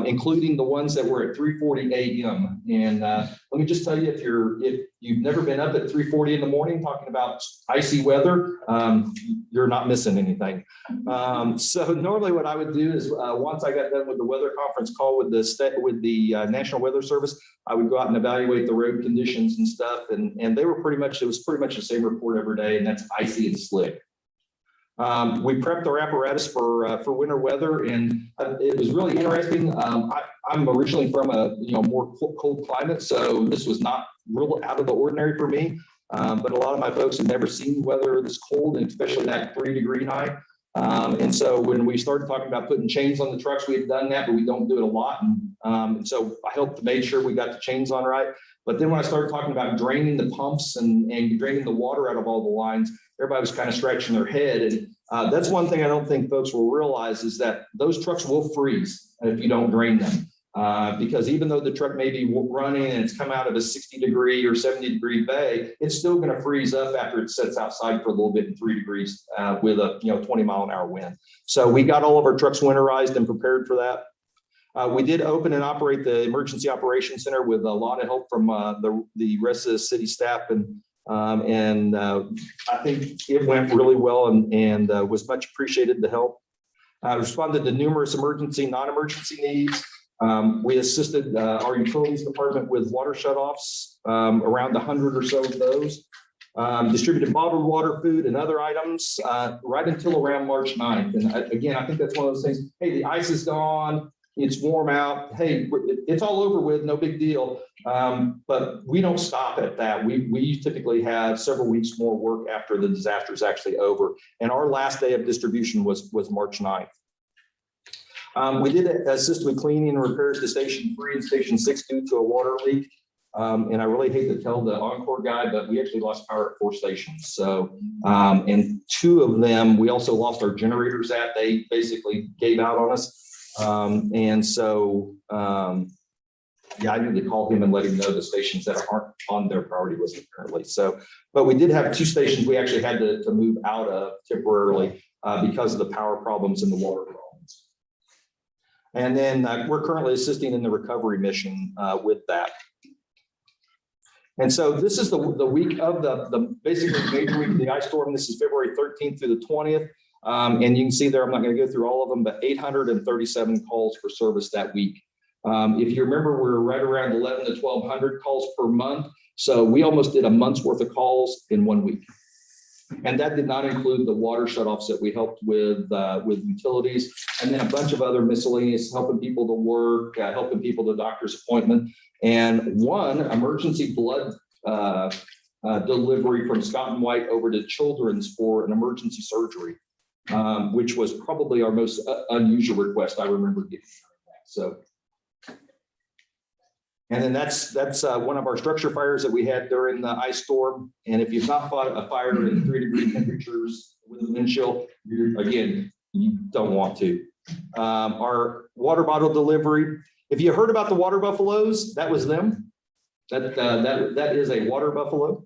including the ones that were at 3:40 a.m. And let me just tell you, if you've never been up at 3:40 in the morning talking about icy weather, you're not missing anything. So normally what I would do is once I got done with the weather conference call with the National Weather Service, I would go out and evaluate the road conditions and stuff. And they were it was pretty much the same report every day, and that's icy and slick. We prepped our apparatus for winter weather, and it was really interesting. I'm originally from a more cold climate, so this was not real out of the ordinary for me. But a lot of my folks have never seen weather this cold, and especially that 3-degree high. And so when we started talking about putting chains on the trucks, we had done that, but we don't do it a lot. And so I helped to make sure we got the chains on right. But then when I started talking about draining the pumps and draining the water out of all the lines, everybody was kind of scratching their head. And that's one thing I don't think folks will realize is that those trucks will freeze if you don't drain them. Because even though the truck may be running and it's come out of a 60-degree or 70-degree bay, it's still going to freeze up after it sits outside for a little bit in 3 degrees with a 20-mile-an-hour wind. So we got all of our trucks winterized and prepared for that. We did open and operate the Emergency Operations Center with a lot of help from the rest of the city staff, and I think it went really well and was much appreciated, the help. Responded to numerous emergency, non-emergency needs. We assisted our utilities department with water shutoffs, around 100 or so of those. Distributed bottled water, food, and other items right until around March 9th. And again, I think that's one of those things. Hey, the ice is gone. It's warm out. Hey, it's all over with. No big deal. But we don't stop at that. We typically have several weeks more work after the disaster is actually over. And our last day of distribution was March 9th. We did assist with cleaning and repairs to Station 3 and Station 6 due to a water leak. And I really hate to tell the Encore guy, but we actually lost power at 4 stations. So, and 2 of them, we also lost our generators at. They basically gave out on us. And so, yeah, I need to call him and let him know the stations that aren't on their priority list apparently. So, but we did have 2 stations we actually had to move out of temporarily because of the power problems and the water problems. And then we're currently assisting in the recovery mission with that. And so this is the week of the basically major week of the ice storm. This is February 13th through the 20th. And you can see there, I'm not going to go through all of them, but 837 calls for service that week. If you remember, we were right around 1,100 to 1,200 calls per month. So we almost did a month's worth of calls in 1 week. And that did not include the water shutoffs that we helped with utilities, and then a bunch of other miscellaneous, helping people to work, helping people to doctor's appointment, and 1 emergency blood delivery from Scott and White over to Children's for an emergency surgery, which was probably our most unusual request I remember getting. So. And then that's one of our structure fires that we had during the ice storm. And if you've not fought a fire in 3-degree temperatures with a wind chill, again, you don't want to. Our water bottle delivery. If you heard about the water buffaloes, that was them. That is a water buffalo.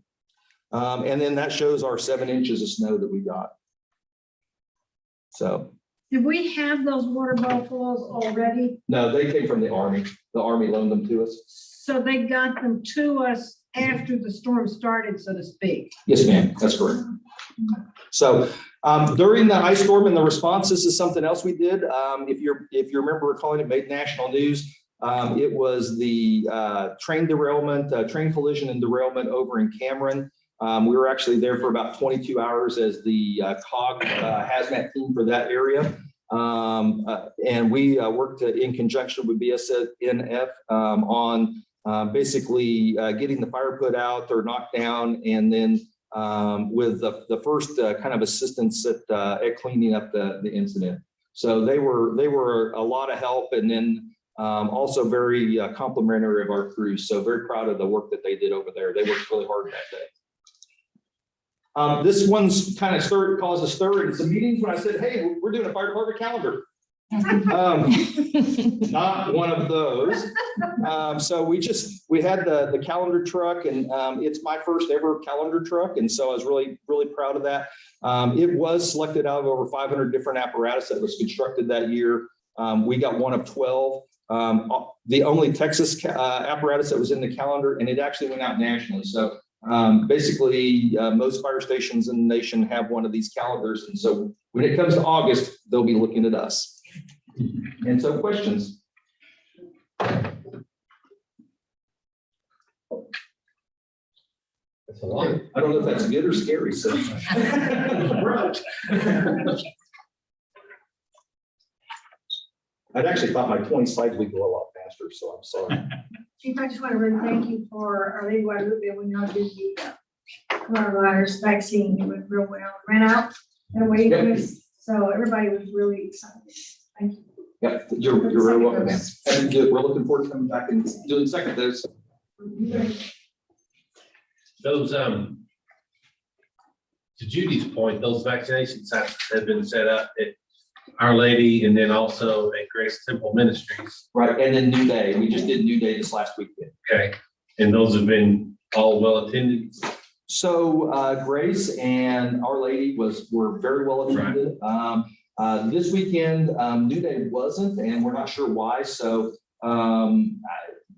And then that shows our 7 inches of snow that we got. So. Did we have those water buffaloes already? No, they came from the Army. The Army loaned them to us. So they got them to us after the storm started, so to speak. Yes, ma'am. That's correct. So during the ice storm and the response, this is something else we did. If you remember recalling, it made national news. It was the train derailment, train collision and derailment over in Cameron. We were actually there for about 22 hours as the COG hazmat team for that area. And we worked in conjunction with BSNF on basically getting the fire put out or knocked down, and then with the first kind of assistance at cleaning up the incident. So they were a lot of help, and then also very complimentary of our crews. So very proud of the work that they did over there. They worked really hard that day. This one's kind of caused a stir in some meetings when I said, hey, we're doing a fire department calendar. Not one of those. So we had the calendar truck, and it's my first ever calendar truck. And so I was really, really proud of that. It was selected out of over 500 different apparatus that was constructed that year. We got one of 12. The only Texas apparatus that was in the calendar, and it actually went out nationally. So basically, most fire stations in the nation have one of these calendars. And so when it comes to August, they'll be looking at us. And so questions? That's a lot. I don't know if that's good or scary. So. I'd actually thought my 20 slides would go a lot faster, so I'm sorry. Chief, I just want to really thank you for our Lady Guadalupe when y'all did the coronavirus vaccine. It went real well. Ran out in a waiting list, so everybody was really excited. Thank you. Yep, you're very welcome. And we're looking forward to coming back and doing second dose. Those, to Judy's point, those vaccination sites have been set up at Our Lady and then also at Grace Temple Ministries. Right, and then New Day. We just did New Day this last weekend. Okay, and those have been all well attended? So Grace and Our Lady were very well attended. This weekend, New Day wasn't, and we're not sure why. So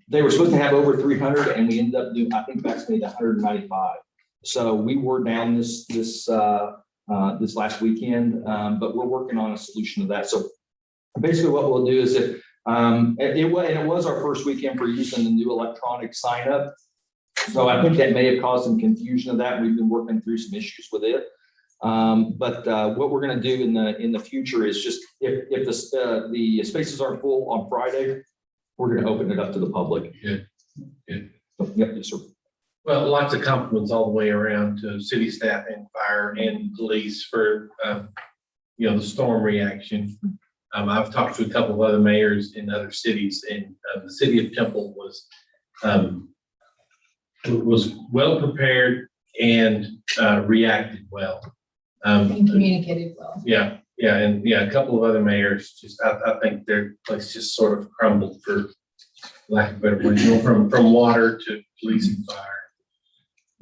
they were supposed to have over 300, and we ended up doing, I think, vaccinated 195. So we were down this last weekend, but we're working on a solution to that. So basically, what we'll do is that it was our first weekend for using the new electronic sign up. So I think that may have caused some confusion of that. We've been working through some issues with it. But what we're going to do in the future is just if the spaces aren't full on Friday, we're going to open it up to the public. Good. Good. Yep, yes, sir. Well, lots of compliments all the way around to city staff and fire and police for, the storm reaction. I've talked to a couple of other mayors in other cities, and the city of Temple was well prepared and reacted well. And communicated well. Yeah, a couple of other mayors, just, I think their place just sort of crumbled, for lack of a better word, from water to police and fire.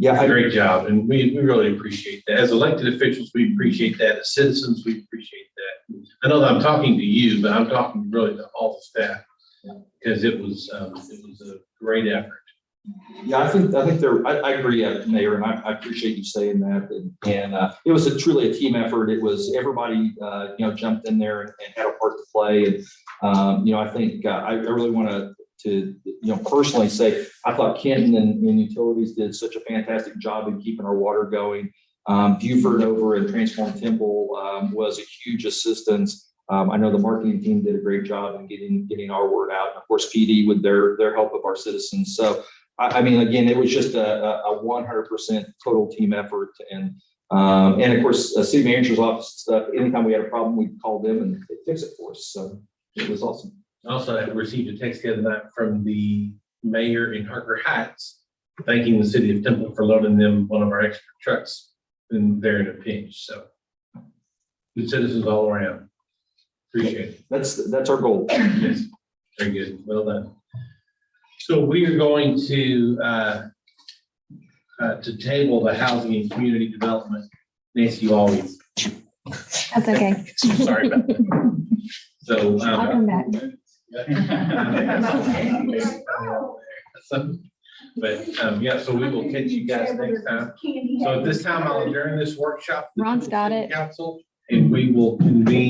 Yeah, Great job, and we really appreciate that. As elected officials, we appreciate that. As citizens, we appreciate that. I know that I'm talking to you, but I'm talking really to all the staff, because it was a great effort. Yeah, I think I agree, Mayor, and I appreciate you saying that. And it was truly a team effort. It was everybody, jumped in there and had a part to play. And I think I really want to personally say, I thought Kenton and Utilities did such a fantastic job in keeping our water going. Buford over at Transform Temple was a huge assistance. I know the marketing team did a great job in getting our word out. And of course, PD with their help of our citizens. So, I mean, again, it was just a 100% total team effort. And of course, city manager's office stuff, anytime we had a problem, we called them and they fixed it for us. So it was awesome. Also, I received a text the other night from the mayor in Harker Heights, thanking the city of Temple for loaning them one of our extra trucks when they're in a pinch. So good citizens all around. Appreciate it. That's our goal. Yes, very good. Well done. So we are going to table the housing and community development. Nancy, you always. That's okay. Sorry about that. So. I'll come back. So we will catch you guys next time. So at this time, I'll adjourn this workshop. Ron's got it. Council, and we will convene